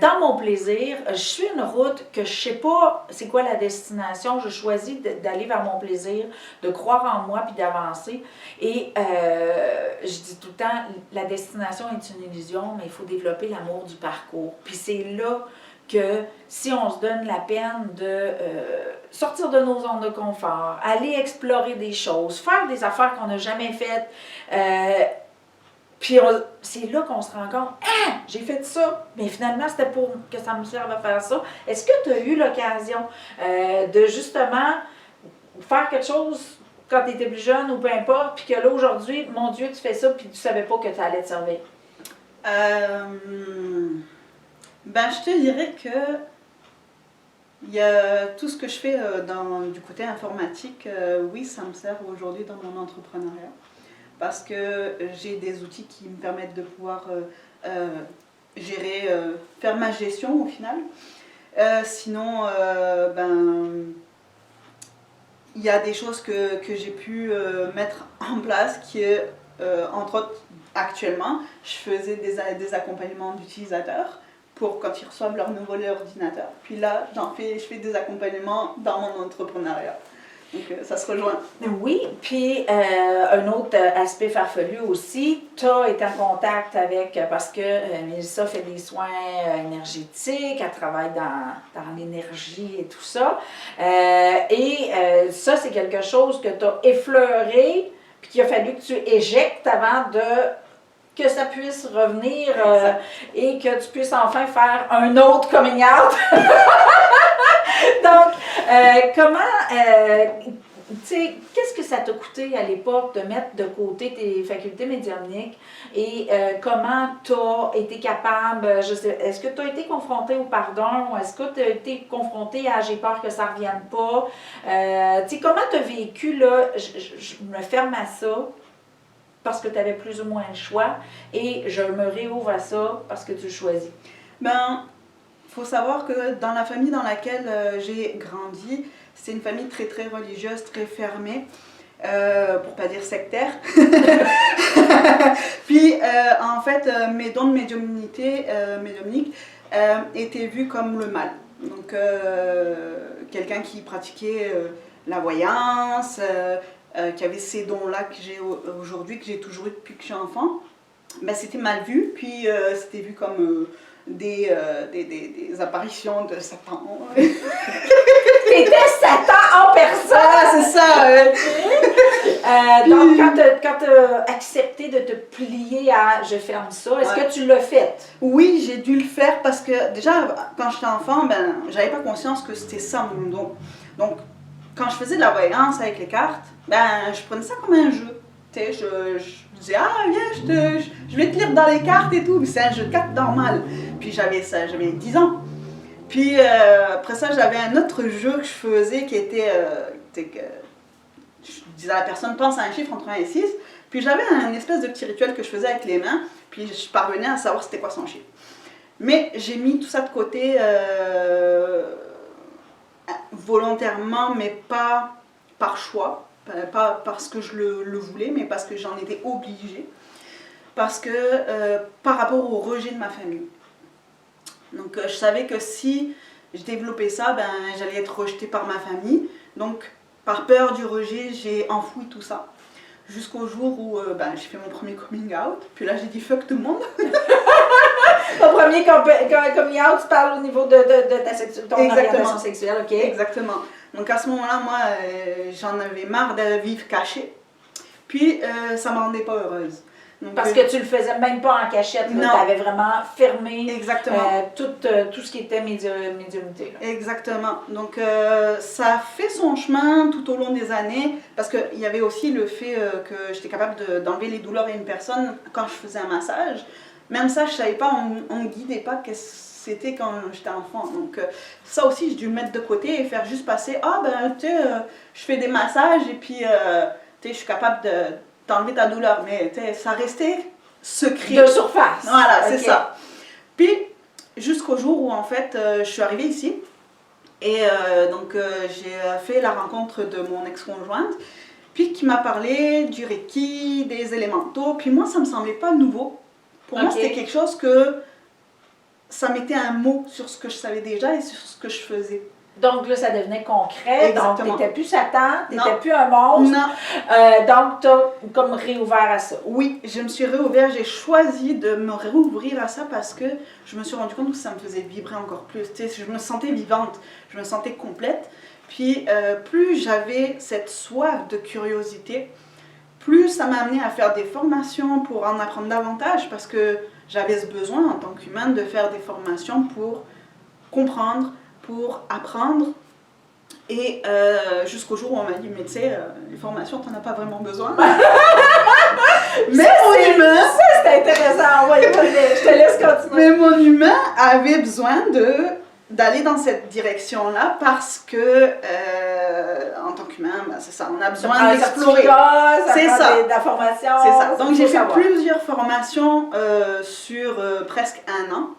dans mon plaisir, je suis une route que je sais pas c'est quoi la destination, je choisis d'aller vers mon plaisir, de croire en moi puis d'avancer. Et je dis tout le temps, la destination est une illusion, mais il faut développer l'amour du parcours. Puis c'est là que si on se donne la peine de sortir de nos zones de confort, aller explorer des choses, faire des affaires qu'on n'a jamais faites, puis c'est là qu'on se rend compte, « Ah, j'ai fait ça, mais finalement c'était pour que ça me serve à faire ça. » Est-ce que tu as eu l'occasion de justement faire quelque chose quand tu étais plus jeune ou peu importe, puis que là aujourd'hui, mon Dieu, tu fais ça, puis tu savais pas que ça allait te servir? Ben, je te dirais que il y a tout ce que je fais du côté informatique, oui, ça me sert aujourd'hui dans mon entrepreneuriat. Parce que j'ai des outils qui me permettent de pouvoir gérer, faire ma gestion au final. Sinon, il y a des choses que j'ai pu mettre en place qui est, entre autres, actuellement, je faisais des accompagnements d'utilisateurs pour quand ils reçoivent leur nouveau ordinateur. Puis là, je fais des accompagnements dans mon entrepreneuriat. Donc ça se rejoint. Oui, puis un autre aspect farfelu aussi, tu as été en contact avec, parce que Mélissa fait des soins énergétiques, elle travaille dans l'énergie et tout ça. Ça, c'est quelque chose que tu as effleuré, puis qu'il a fallu que tu éjectes avant que ça puisse revenir et que tu puisses enfin faire un autre coming out. Donc, comment tu sais, qu'est-ce que ça t'a coûté à l'époque de mettre de côté tes facultés médiumniques et comment tu as été capable, je sais, est-ce que tu as été confronté au pardon ou est-ce que tu as été confronté à j'ai peur que ça ne revienne pas? Tu sais, comment tu as vécu, là, je me ferme à ça parce que tu avais plus ou moins le choix et je me réouvre à ça parce que tu le choisis? Ben, faut savoir que dans la famille dans laquelle j'ai grandi, c'est une famille très très religieuse, très fermée, pour pas dire sectaire. Puis en fait, mes dons de médiumnique étaient vus comme le mal. Donc quelqu'un qui pratiquait la voyance, qui avait ces dons-là que j'ai aujourd'hui, que j'ai toujours eu depuis que je suis enfant, ben, c'était mal vu, puis c'était vu comme des apparitions de Satan. T'étais Satan en personne! Ah, c'est ça! Donc, quand tu as accepté de te plier à je ferme ça, est-ce que tu l'as fait? Oui, j'ai dû le faire parce que déjà, quand j'étais enfant, ben, j'avais pas conscience que c'était ça mon don. Donc, quand je faisais de la voyance avec les cartes, ben, je prenais ça comme un jeu. Tu sais, je disais, ah, viens, je vais te lire dans les cartes et tout, mais c'est un jeu de cartes normal. Puis j'avais 10 ans. Puis après ça, j'avais un autre jeu que je faisais qui était que je disais à la personne, pense à un chiffre entre 1 et 6. Puis j'avais un espèce de petit rituel que je faisais avec les mains, puis je parvenais à savoir c'était quoi son chiffre. Mais j'ai mis tout ça de côté volontairement, mais pas par choix. Pas parce que je le voulais, mais parce que j'en étais obligée. Parce que par rapport au rejet de ma famille. Donc je savais que si je développais ça, ben, j'allais être rejetée par ma famille. Donc par peur du rejet, j'ai enfoui tout ça. Jusqu'au jour où ben, j'ai fait mon premier coming out. Puis là, j'ai dit fuck tout le monde. Ton premier coming out, tu parles au niveau de ton orientation sexuelle, ok? Exactement. Donc à ce moment-là, moi, j'en avais marre de vivre cachée. Puis ça ne me rendait pas heureuse. Donc, parce que tu le faisais même pas en cachette, tu avais vraiment fermé tout ce qui était médiumnité. Là. Exactement. Donc ça a fait son chemin tout au long des années, parce qu'il y avait aussi le fait que j'étais capable d'enlever les douleurs à une personne quand je faisais un massage. Même ça, je ne savais pas, on ne me guidait pas qu'est-ce que c'était quand j'étais enfant. Donc ça aussi, j'ai dû le mettre de côté et faire juste passer, ah ben tu sais, je fais des massages et puis tu sais, je suis capable d'enlever ta douleur, mais ça restait secret. De surface. Voilà, c'est ça. Puis, jusqu'au jour où, en fait, je suis arrivée ici. Et donc, j'ai fait la rencontre de mon ex-conjointe. Puis, qui m'a parlé du Reiki, des élémentaux. Puis moi, ça me semblait pas nouveau. Pour moi, c'était quelque chose que... Ça mettait un mot sur ce que je savais déjà et sur ce que je faisais. Donc là, ça devenait concret. Exactement. Donc, tu n'étais plus Satan, tu n'étais plus un monstre. Non. Donc, tu as comme réouvert à ça. Oui, je me suis réouvert. J'ai choisi de me réouvrir à ça parce que je me suis rendu compte que ça me faisait vibrer encore plus. Tu sais, je me sentais vivante, je me sentais complète. Puis, plus j'avais cette soif de curiosité, plus ça m'a amené à faire des formations pour en apprendre davantage parce que j'avais ce besoin en tant qu'humaine de faire des formations pour comprendre, pour apprendre. Et jusqu'au jour où on m'a dit, mais tu sais, les formations, t'en as pas vraiment besoin. Mais mon humain... Ça, c'est intéressant. Ouais, je te laisse continuer. Mais mon humain avait besoin d'aller dans cette direction-là parce que, en tant qu'humain, ben, c'est ça, on a besoin d'explorer. C'est ça. De la formation. C'est ça. Donc j'ai fait plusieurs formations sur presque 1 an.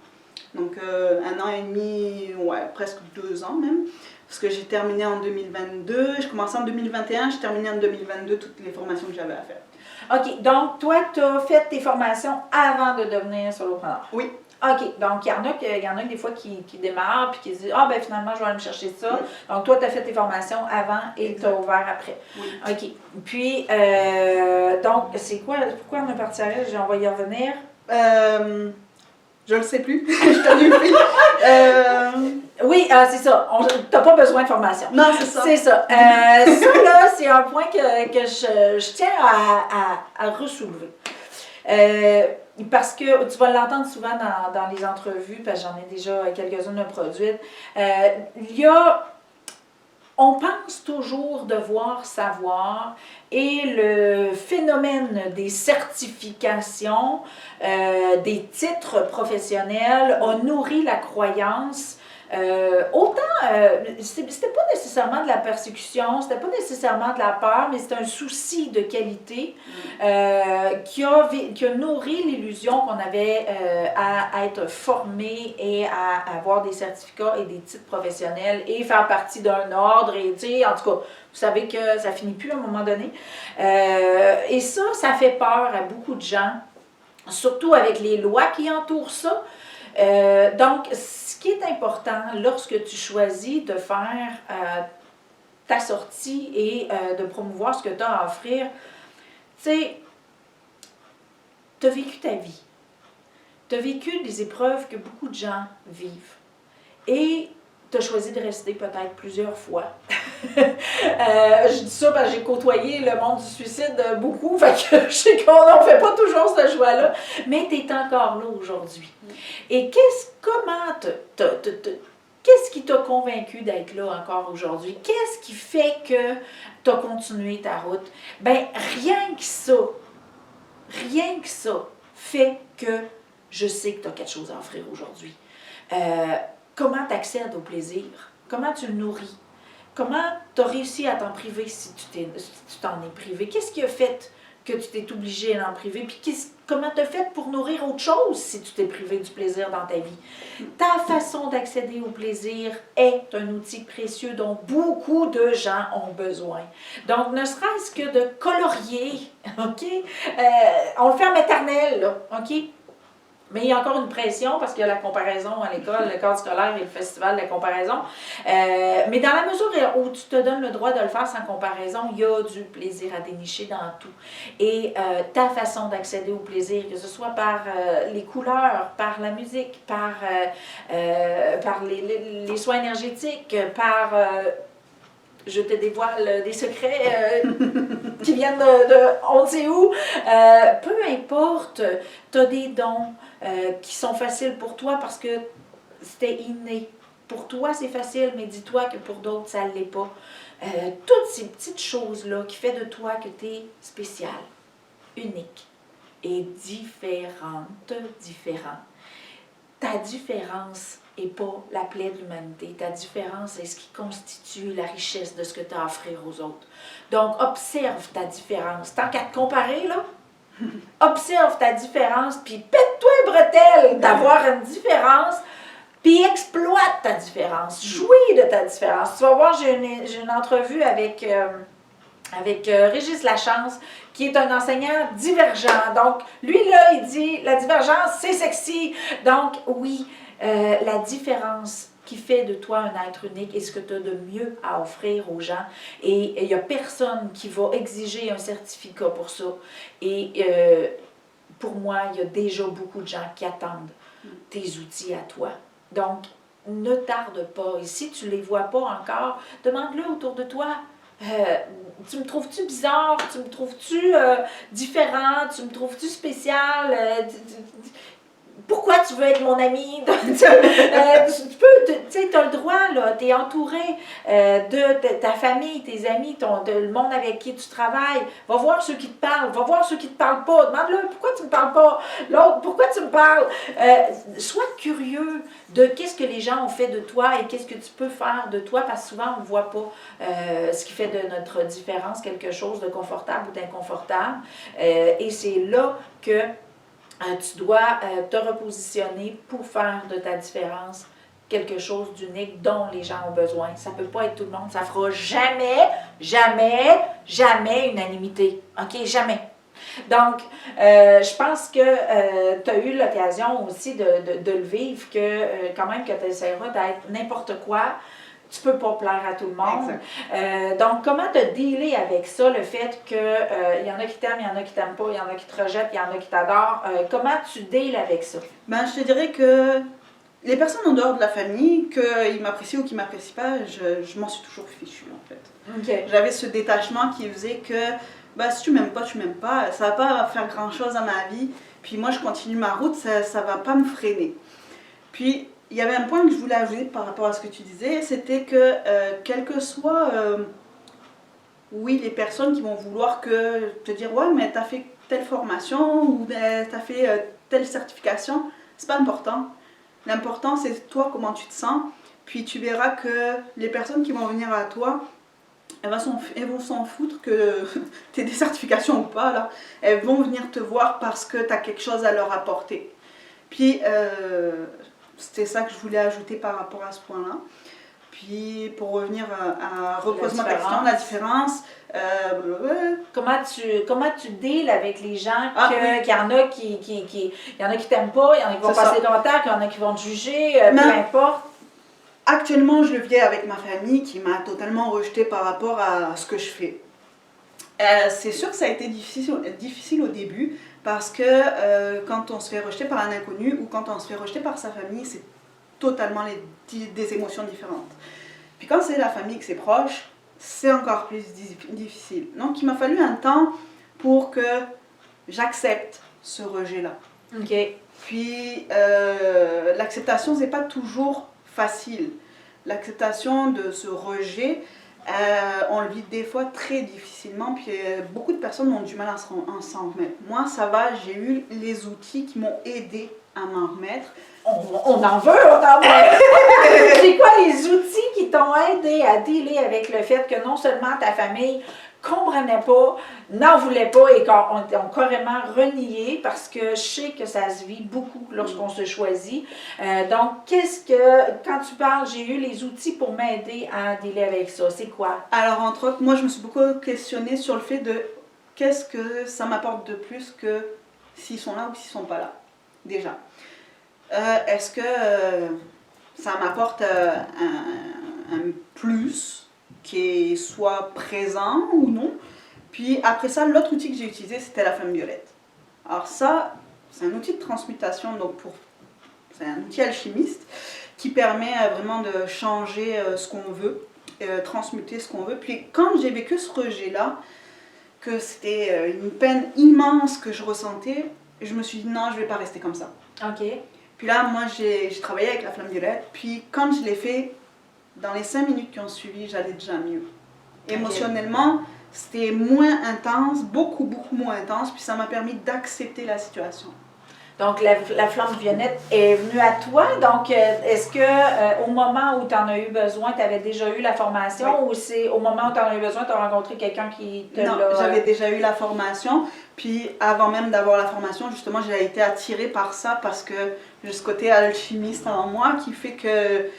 Donc 1 an et demi, ouais, presque 2 ans même. Parce que j'ai terminé en 2022, je commençais en 2021, j'ai terminé en 2022 toutes les formations que j'avais à faire. OK, donc toi, tu as fait tes formations avant de devenir solopreneur? Oui. OK, donc il y en a des fois qui démarrent puis qui se disent « Ah, ben finalement, je vais aller me chercher ça. Donc toi, tu as fait tes formations avant et tu as ouvert après. Oui. OK, puis, donc, c'est quoi, pourquoi on est parti à elle? On va y revenir. Je le sais plus, je t'en ai pris. Oui, c'est ça. Tu n'as pas besoin de formation. Non, c'est ça. C'est ça. Ça, là, c'est un point que je tiens à ressoulever. Parce que tu vas l'entendre souvent dans les entrevues, parce que j'en ai déjà quelques-unes produites. on pense toujours devoir savoir et le phénomène des certifications, des titres professionnels a nourri la croyance. C'était pas nécessairement de la persécution, c'était pas nécessairement de la peur, mais c'était un souci de qualité qui a nourri l'illusion qu'on avait à être formé et à avoir des certificats et des titres professionnels et faire partie d'un ordre. Et tu sais, en tout cas, vous savez que ça finit plus à un moment donné. Et ça fait peur à beaucoup de gens, surtout avec les lois qui entourent ça. Donc, ce qui est important lorsque tu choisis de faire ta sortie et de promouvoir ce que tu as à offrir, tu sais, tu as vécu ta vie. Tu as vécu des épreuves que beaucoup de gens vivent. Et tu as choisi de rester peut-être plusieurs fois. Je dis ça parce que j'ai côtoyé le monde du suicide beaucoup, fait que je sais qu'on ne fait pas toujours ce choix-là, mais tu es encore là aujourd'hui. Et qu'est-ce qui t'a convaincu d'être là encore aujourd'hui? Qu'est-ce qui fait que tu as continué ta route? Ben rien que ça fait que je sais que tu as quelque chose à offrir aujourd'hui. Comment tu accèdes au plaisir? Comment tu le nourris? Comment tu as réussi à t'en priver si tu t'en es privé? Qu'est-ce qui a fait que tu t'es obligé d'en priver? Puis comment tu as fait pour nourrir autre chose si tu t'es privé du plaisir dans ta vie? Ta façon d'accéder au plaisir est un outil précieux dont beaucoup de gens ont besoin. Donc, ne serait-ce que de colorier, OK? On le fait en maternelle, là, OK? Mais il y a encore une pression parce qu'il y a la comparaison à l'école, le cadre scolaire et le festival de la comparaison. Mais dans la mesure où tu te donnes le droit de le faire sans comparaison, il y a du plaisir à dénicher dans tout. Et ta façon d'accéder au plaisir, que ce soit par les couleurs, par la musique, par les soins énergétiques, par... je te dévoile des secrets qui viennent de on ne sait où. Peu importe, tu as des dons qui sont faciles pour toi parce que c'était inné. Pour toi, c'est facile, mais dis-toi que pour d'autres, ça ne l'est pas. Toutes ces petites choses-là qui font de toi que tu es spécial, unique et différent. Ta différence n'est pas la plaie de l'humanité. Ta différence est ce qui constitue la richesse de ce que tu as à offrir aux autres. Donc, observe ta différence. Tant qu'à te comparer, là, observe ta différence, puis pète-toi les bretelles d'avoir une différence, puis exploite ta différence. Jouis de ta différence. Tu vas voir, j'ai une entrevue avec Régis Lachance, qui est un enseignant divergent. Donc, lui, là, il dit, la divergence, c'est sexy. Donc, oui, la différence qui fait de toi un être unique et ce que tu as de mieux à offrir aux gens. Et il n'y a personne qui va exiger un certificat pour ça. Et pour moi, il y a déjà beaucoup de gens qui attendent tes outils à toi. Donc, ne tarde pas. Et si tu ne les vois pas encore, demande-le autour de toi. Tu me trouves-tu bizarre? Tu me trouves-tu différent? Tu me trouves-tu spécial? Pourquoi tu veux être mon ami? Tu sais, tu as le droit, là, tu es entouré de ta famille, tes amis, le monde avec qui tu travailles. Va voir ceux qui te parlent, va voir ceux qui ne te parlent pas. Demande-leur pourquoi tu ne me parles pas. L'autre, pourquoi tu me parles? Sois curieux de qu'est-ce que les gens ont fait de toi et qu'est-ce que tu peux faire de toi, parce que souvent on ne voit pas ce qui fait de notre différence quelque chose de confortable ou d'inconfortable. Et c'est là que tu dois te repositionner pour faire de ta différence quelque chose d'unique dont les gens ont besoin. Ça ne peut pas être tout le monde. Ça ne fera jamais unanimité. OK? Jamais. Donc, je pense que tu as eu l'occasion aussi de le vivre, que quand même que tu essaieras d'être n'importe quoi. Tu ne peux pas plaire à tout le monde. Donc, comment te dealer avec ça, le fait qu'il y en a qui t'aiment, il y en a qui t'aiment pas, il y en a qui te rejettent, il y en a qui t'adorent. Comment tu deals avec ça? Ben, je te dirais que les personnes en dehors de la famille, qu'ils m'apprécient ou qu'ils ne m'apprécient pas, je m'en suis toujours fichue, en fait. Okay. J'avais ce détachement qui faisait que ben, si tu m'aimes pas, tu m'aimes pas. Ça ne va pas faire grand-chose à ma vie. Puis moi, je continue ma route, ça ne va pas me freiner. Puis, il y avait un point que je voulais ajouter par rapport à ce que tu disais, c'était que quel que soit, oui, les personnes qui vont vouloir te dire, ouais, mais t'as fait telle formation ou t'as fait telle certification, c'est pas important. L'important, c'est toi, comment tu te sens. Puis tu verras que les personnes qui vont venir à toi, elles vont s'en foutre que tu aies des certifications ou pas, là. Elles vont venir te voir parce que tu as quelque chose à leur apporter. Puis, c'était ça que je voulais ajouter par rapport à ce point-là. Puis, pour revenir à reposer ma question, la différence... Comment tu deals avec les gens oui. qu'il y en a il y en a qui t'aiment pas, il y en a qui vont passer des commentaires, il y en a qui vont te juger, peu importe. Actuellement, je le vis avec ma famille qui m'a totalement rejetée par rapport à ce que je fais. C'est sûr que ça a été difficile au début parce que quand on se fait rejeter par un inconnu ou quand on se fait rejeter par sa famille, c'est totalement des émotions différentes. Puis quand c'est la famille que c'est proche, c'est encore plus difficile. Donc il m'a fallu un temps pour que j'accepte ce rejet-là. OK. Puis l'acceptation, c'est pas toujours facile. L'acceptation de ce rejet, on le vit des fois très difficilement, puis beaucoup de personnes ont du mal à s'en remettre. Moi, ça va, j'ai eu les outils qui m'ont aidé à m'en remettre. On en veut. C'est quoi les outils qui t'ont aidé à dealer avec le fait que non seulement ta famille comprenait pas, n'en voulait pas et ont carrément renié parce que je sais que ça se vit beaucoup lorsqu'on se choisit. Donc, quand tu parles, j'ai eu les outils pour m'aider à dealer avec ça, c'est quoi? Alors, entre autres, moi, je me suis beaucoup questionnée sur le fait de qu'est-ce que ça m'apporte de plus que s'ils sont là ou s'ils sont pas là, déjà. Est-ce que ça m'apporte un plus qui soit présent ou non? Puis après ça, l'autre outil que j'ai utilisé, c'était la flamme violette. Alors ça, c'est un outil de transmutation, donc c'est un outil alchimiste qui permet vraiment de changer ce qu'on veut, transmuter ce qu'on veut. Puis quand j'ai vécu ce rejet-là, que c'était une peine immense que je ressentais, je me suis dit non, je ne vais pas rester comme ça. OK. Puis là, moi, j'ai travaillé avec la flamme violette. Puis quand je l'ai fait, dans les 5 minutes qui ont suivi, j'allais déjà mieux. Okay. Émotionnellement, c'était moins intense, beaucoup, beaucoup moins intense. Puis ça m'a permis d'accepter la situation. Donc, la flamme violette est venue à toi. Donc, est-ce que au moment où tu en as eu besoin, tu avais déjà eu la formation ou c'est au moment où tu en as eu besoin, tu as rencontré quelqu'un qui te l'a... Non, j'avais déjà eu la formation. Puis, avant même d'avoir la formation, justement, j'ai été attirée par ça parce que j'ai ce côté alchimiste en moi qui fait que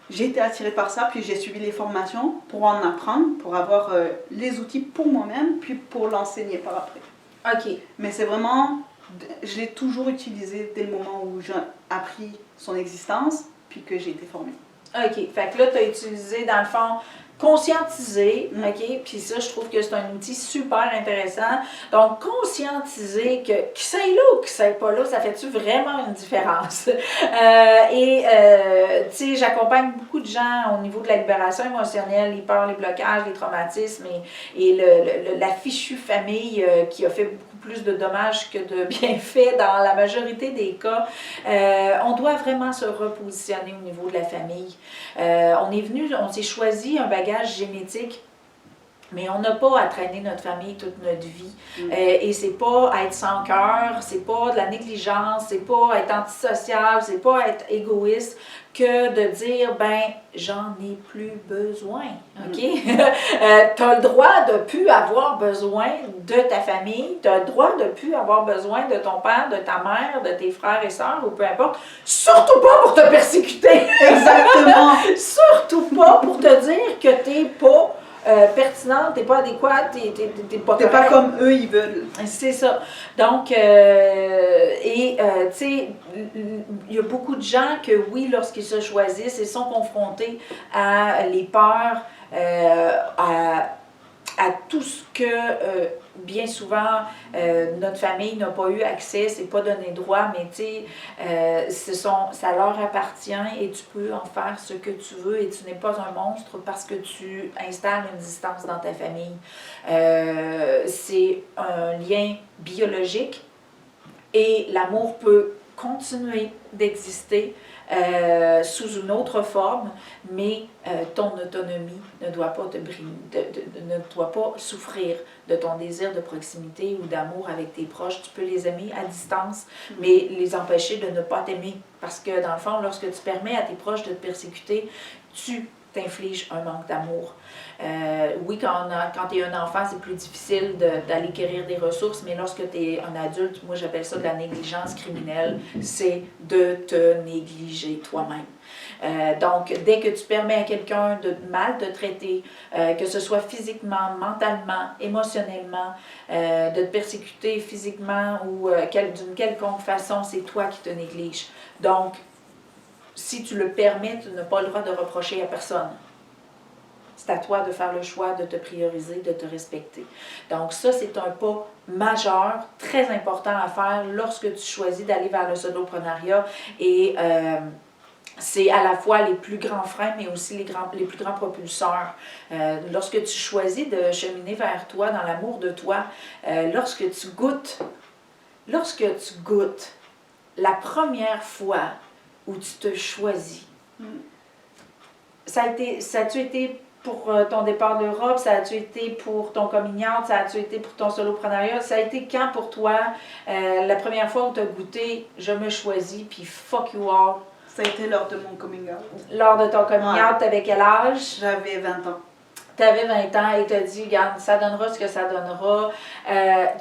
j'ai été attirée par ça. Puis, j'ai suivi les formations pour en apprendre, pour avoir les outils pour moi-même, puis pour l'enseigner par après. OK. Mais c'est vraiment... Je l'ai toujours utilisé dès le moment où j'ai appris son existence, puis que j'ai été formée. OK. Fait que là, tu as utilisé, dans le fond, conscientiser, OK? Puis ça, je trouve que c'est un outil super intéressant. Donc, conscientiser que ça est là ou que ça n'est pas là, ça fait-tu vraiment une différence? Tu sais, j'accompagne beaucoup de gens au niveau de la libération émotionnelle, les peurs, les blocages, les traumatismes et la fichue famille qui a fait beaucoup plus de dommages que de bienfaits dans la majorité des cas. On doit vraiment se repositionner au niveau de la famille. On s'est choisi un bagage génétique, mais on n'a pas à traîner notre famille toute notre vie. Et c'est pas être sans cœur, c'est pas de la négligence, c'est pas être antisocial, c'est pas être égoïste que de dire, ben, j'en ai plus besoin, OK? T'as le droit de plus avoir besoin de ta famille, t'as le droit de plus avoir besoin de ton père, de ta mère, de tes frères et sœurs, ou peu importe, surtout pas pour te persécuter! Exactement! Surtout pas pour te dire que t'es pas pertinente, t'es pas adéquate, t'es pas correct. T'es pas comme eux, ils veulent. C'est ça. Donc, tu sais, il y a beaucoup de gens que, oui, lorsqu'ils se choisissent, ils sont confrontés à les peurs, à tout ce que, bien souvent, notre famille n'a pas eu accès, c'est pas donné droit, mais tu sais, ça leur appartient et tu peux en faire ce que tu veux et tu n'es pas un monstre parce que tu installes une distance dans ta famille. C'est un lien biologique et l'amour peut continuer d'exister sous une autre forme, mais ton autonomie ne doit pas ne doit pas souffrir de ton désir de proximité ou d'amour avec tes proches. Tu peux les aimer à distance, mais les empêcher de ne pas t'aimer. Parce que dans le fond, lorsque tu permets à tes proches de te persécuter, tu t'infliges un manque d'amour. Oui, quand tu es un enfant, c'est plus difficile d'aller quérir des ressources, mais lorsque tu es un adulte, moi j'appelle ça de la négligence criminelle, c'est de te négliger toi-même. Donc, dès que tu permets à quelqu'un de mal te traiter, que ce soit physiquement, mentalement, émotionnellement, de te persécuter physiquement ou d'une quelconque façon, c'est toi qui te négliges. Donc, si tu le permets, tu n'as pas le droit de reprocher à personne. C'est à toi de faire le choix de te prioriser, de te respecter. Donc ça, c'est un pas majeur, très important à faire lorsque tu choisis d'aller vers le soloprenariat. Et c'est à la fois les plus grands freins, mais aussi les plus grands propulseurs. Lorsque tu choisis de cheminer vers toi, dans l'amour de toi, lorsque tu goûtes la première fois où tu te choisis, ça a-tu été pour ton départ d'Europe, ça a-tu été pour ton coming out, ça a-tu été pour ton soloprenariat, ça a été quand pour toi la première fois où tu as goûté « je me choisis » puis « fuck you all ». Ça a été lors de mon coming out. Lors de ton coming out, t'avais quel âge? J'avais 20 ans. Tu avais 20 ans et tu as dit, regarde, ça donnera ce que ça donnera.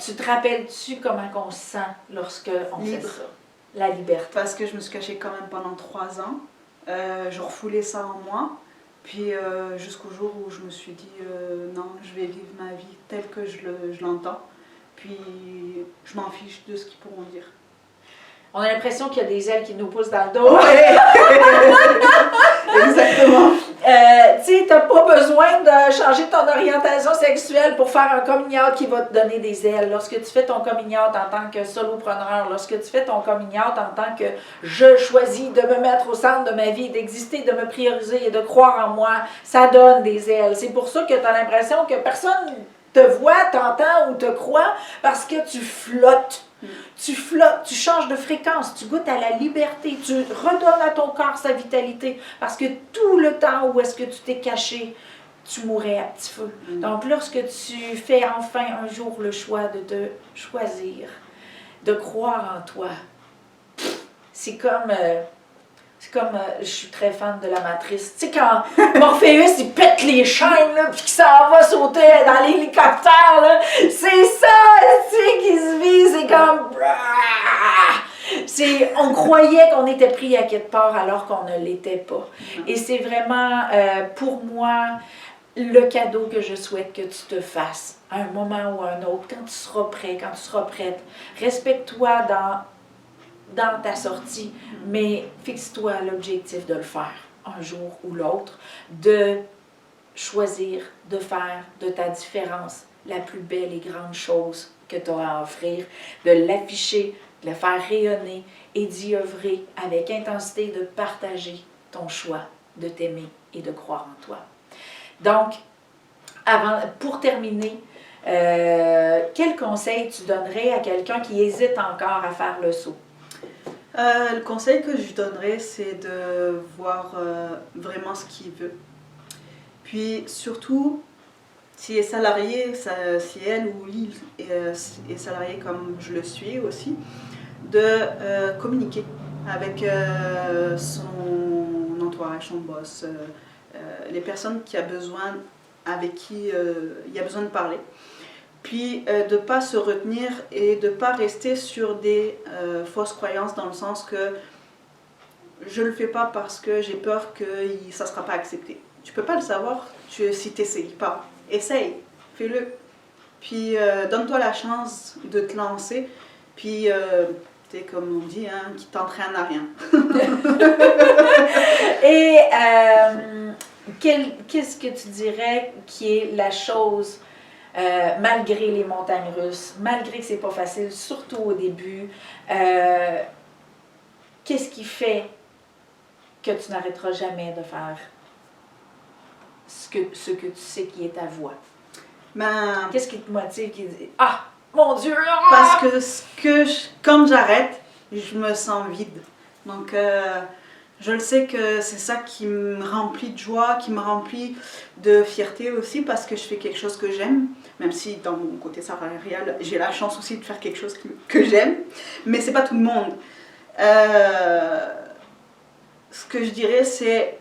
Tu te rappelles-tu comment on se sent lorsqu'on fait ça? La liberté. Parce que je me suis cachée quand même pendant 3 ans. Je refoulais ça en moi. Puis jusqu'au jour où je me suis dit, non, je vais vivre ma vie telle que je l'entends. Puis je m'en fiche de ce qu'ils pourront dire. On a l'impression qu'il y a des ailes qui nous poussent dans le dos. Ouais. Exactement. Tu sais, t'as pas besoin de changer ton orientation sexuelle pour faire un coming out qui va te donner des ailes. Lorsque tu fais ton coming out en tant que solopreneur, lorsque tu fais ton coming out en tant que je choisis de me mettre au centre de ma vie, d'exister, de me prioriser et de croire en moi, ça donne des ailes. C'est pour ça que tu as l'impression que personne te voit, t'entend ou te croit parce que tu flottes. Tu flottes, tu changes de fréquence, tu goûtes à la liberté, tu redonnes à ton corps sa vitalité parce que tout le temps où est-ce que tu t'es caché, tu mourrais à petit feu. Donc lorsque tu fais enfin un jour le choix de te choisir, de croire en toi, c'est comme je suis très fan de la Matrice. Tu sais, quand Morpheus, il pète les chaînes, là, puis qu'il s'en va sauter dans l'hélicoptère, là, c'est ça, tu sais, qui se vit, c'est comme... On croyait qu'on était pris à quelque part alors qu'on ne l'était pas. Et c'est vraiment, pour moi, le cadeau que je souhaite que tu te fasses à un moment ou à un autre, quand tu seras prêt, quand tu seras prête. Respecte-toi dans ta sortie, mais fixe-toi l'objectif de le faire un jour ou l'autre, de choisir de faire de ta différence la plus belle et grande chose que tu as à offrir, de l'afficher, de la faire rayonner et d'y œuvrer avec intensité, de partager ton choix, de t'aimer et de croire en toi. Donc, pour terminer, quel conseil tu donnerais à quelqu'un qui hésite encore à faire le saut? Le conseil que je donnerais, c'est de voir vraiment ce qu'il veut. Puis surtout, si elle est salariée, si elle ou il est salarié comme je le suis aussi, de communiquer avec son entourage, son boss, les personnes avec qui il y a besoin de parler. Puis de ne pas se retenir et de ne pas rester sur des fausses croyances dans le sens que je ne le fais pas parce que j'ai peur que ça ne sera pas accepté. Tu ne peux pas le savoir si tu n'essayes pas. Essaye, fais-le. Puis donne-toi la chance de te lancer. Puis, comme on dit, hein, qui t'entraîne à rien. Et qu'est-ce que tu dirais qui est la chose... malgré les montagnes russes, malgré que c'est pas facile, surtout au début, qu'est-ce qui fait que tu n'arrêteras jamais de faire ce que tu sais qui est ta voie? Qu'est-ce qui te motive, qui dit « Ah, mon Dieu! Ah! » Parce que quand j'arrête, je me sens vide. Donc, Je le sais que c'est ça qui me remplit de joie, qui me remplit de fierté aussi, parce que je fais quelque chose que j'aime, même si dans mon côté salarial, j'ai la chance aussi de faire quelque chose que j'aime, mais c'est pas tout le monde. Ce que je dirais, c'est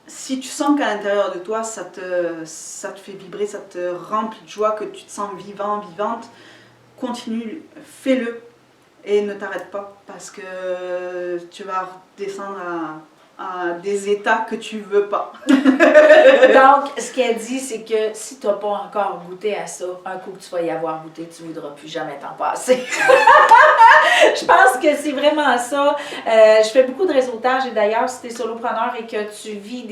si tu sens qu'à l'intérieur de toi, ça te fait vibrer, ça te remplit de joie, que tu te sens vivant, vivante, continue, fais-le. Et ne t'arrête pas, parce que tu vas redescendre à des états que tu veux pas. Donc, ce qu'elle dit, c'est que si tu n'as pas encore goûté à ça, un coup que tu vas y avoir goûté, tu ne voudras plus jamais t'en passer. Je pense que c'est vraiment ça. Je fais beaucoup de réseautage et d'ailleurs, si tu es solopreneur et que tu vis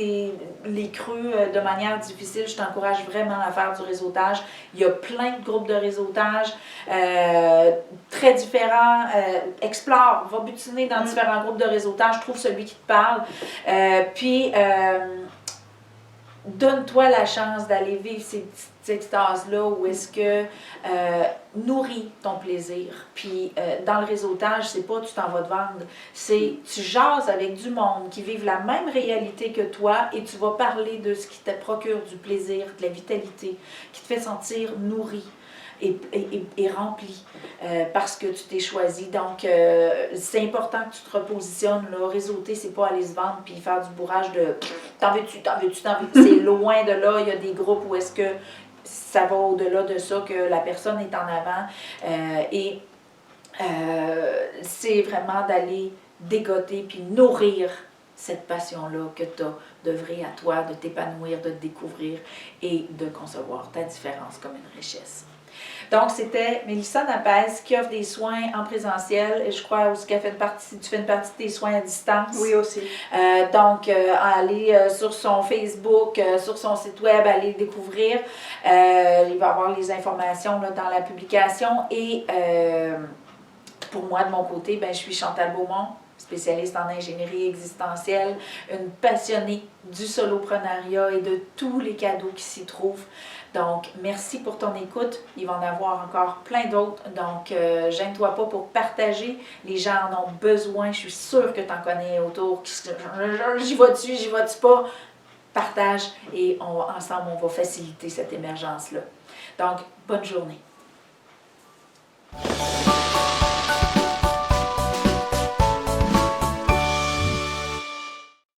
les creux de manière difficile, je t'encourage vraiment à faire du réseautage. Il y a plein de groupes de réseautage très différents. Explore, va butiner dans différents groupes de réseautage, trouve celui qui te parle. Puis, donne-toi la chance d'aller vivre ces petites extases-là où est-ce que nourris ton plaisir. Puis dans le réseautage, c'est pas tu t'en vas te vendre, c'est tu jases avec du monde qui vivent la même réalité que toi et tu vas parler de ce qui te procure du plaisir, de la vitalité, qui te fait sentir nourri. Et rempli parce que tu t'es choisi. Donc, c'est important que tu te repositionnes. Là. Réseauter, c'est pas aller se vendre puis faire du bourrage de t'en veux-tu, t'en veux-tu, t'en veux-tu. C'est loin de là. Il y a des groupes où est-ce que ça va au-delà de ça, que la personne est en avant. C'est vraiment d'aller dégoter puis nourrir cette passion-là que tu as d'œuvrer à toi, de t'épanouir, de te découvrir et de concevoir ta différence comme une richesse. Donc, c'était Mélissa Napès qui offre des soins en présentiel et je crois aussi qu'elle fait tu fais une partie de tes soins à distance. Oui, aussi. Donc, allez sur son Facebook, sur son site web, allez découvrir. Il va y avoir les informations là, dans la publication. Et pour moi, de mon côté, je suis Chantal Beaumont, spécialiste en ingénierie existentielle, une passionnée du soloprenariat et de tous les cadeaux qui s'y trouvent. Donc, merci pour ton écoute. Il va en avoir encore plein d'autres. Donc, gêne-toi pas pour partager. Les gens en ont besoin. Je suis sûre que tu en connais autour. J'y vas-tu pas? Partage et ensemble, on va faciliter cette émergence-là. Donc, bonne journée.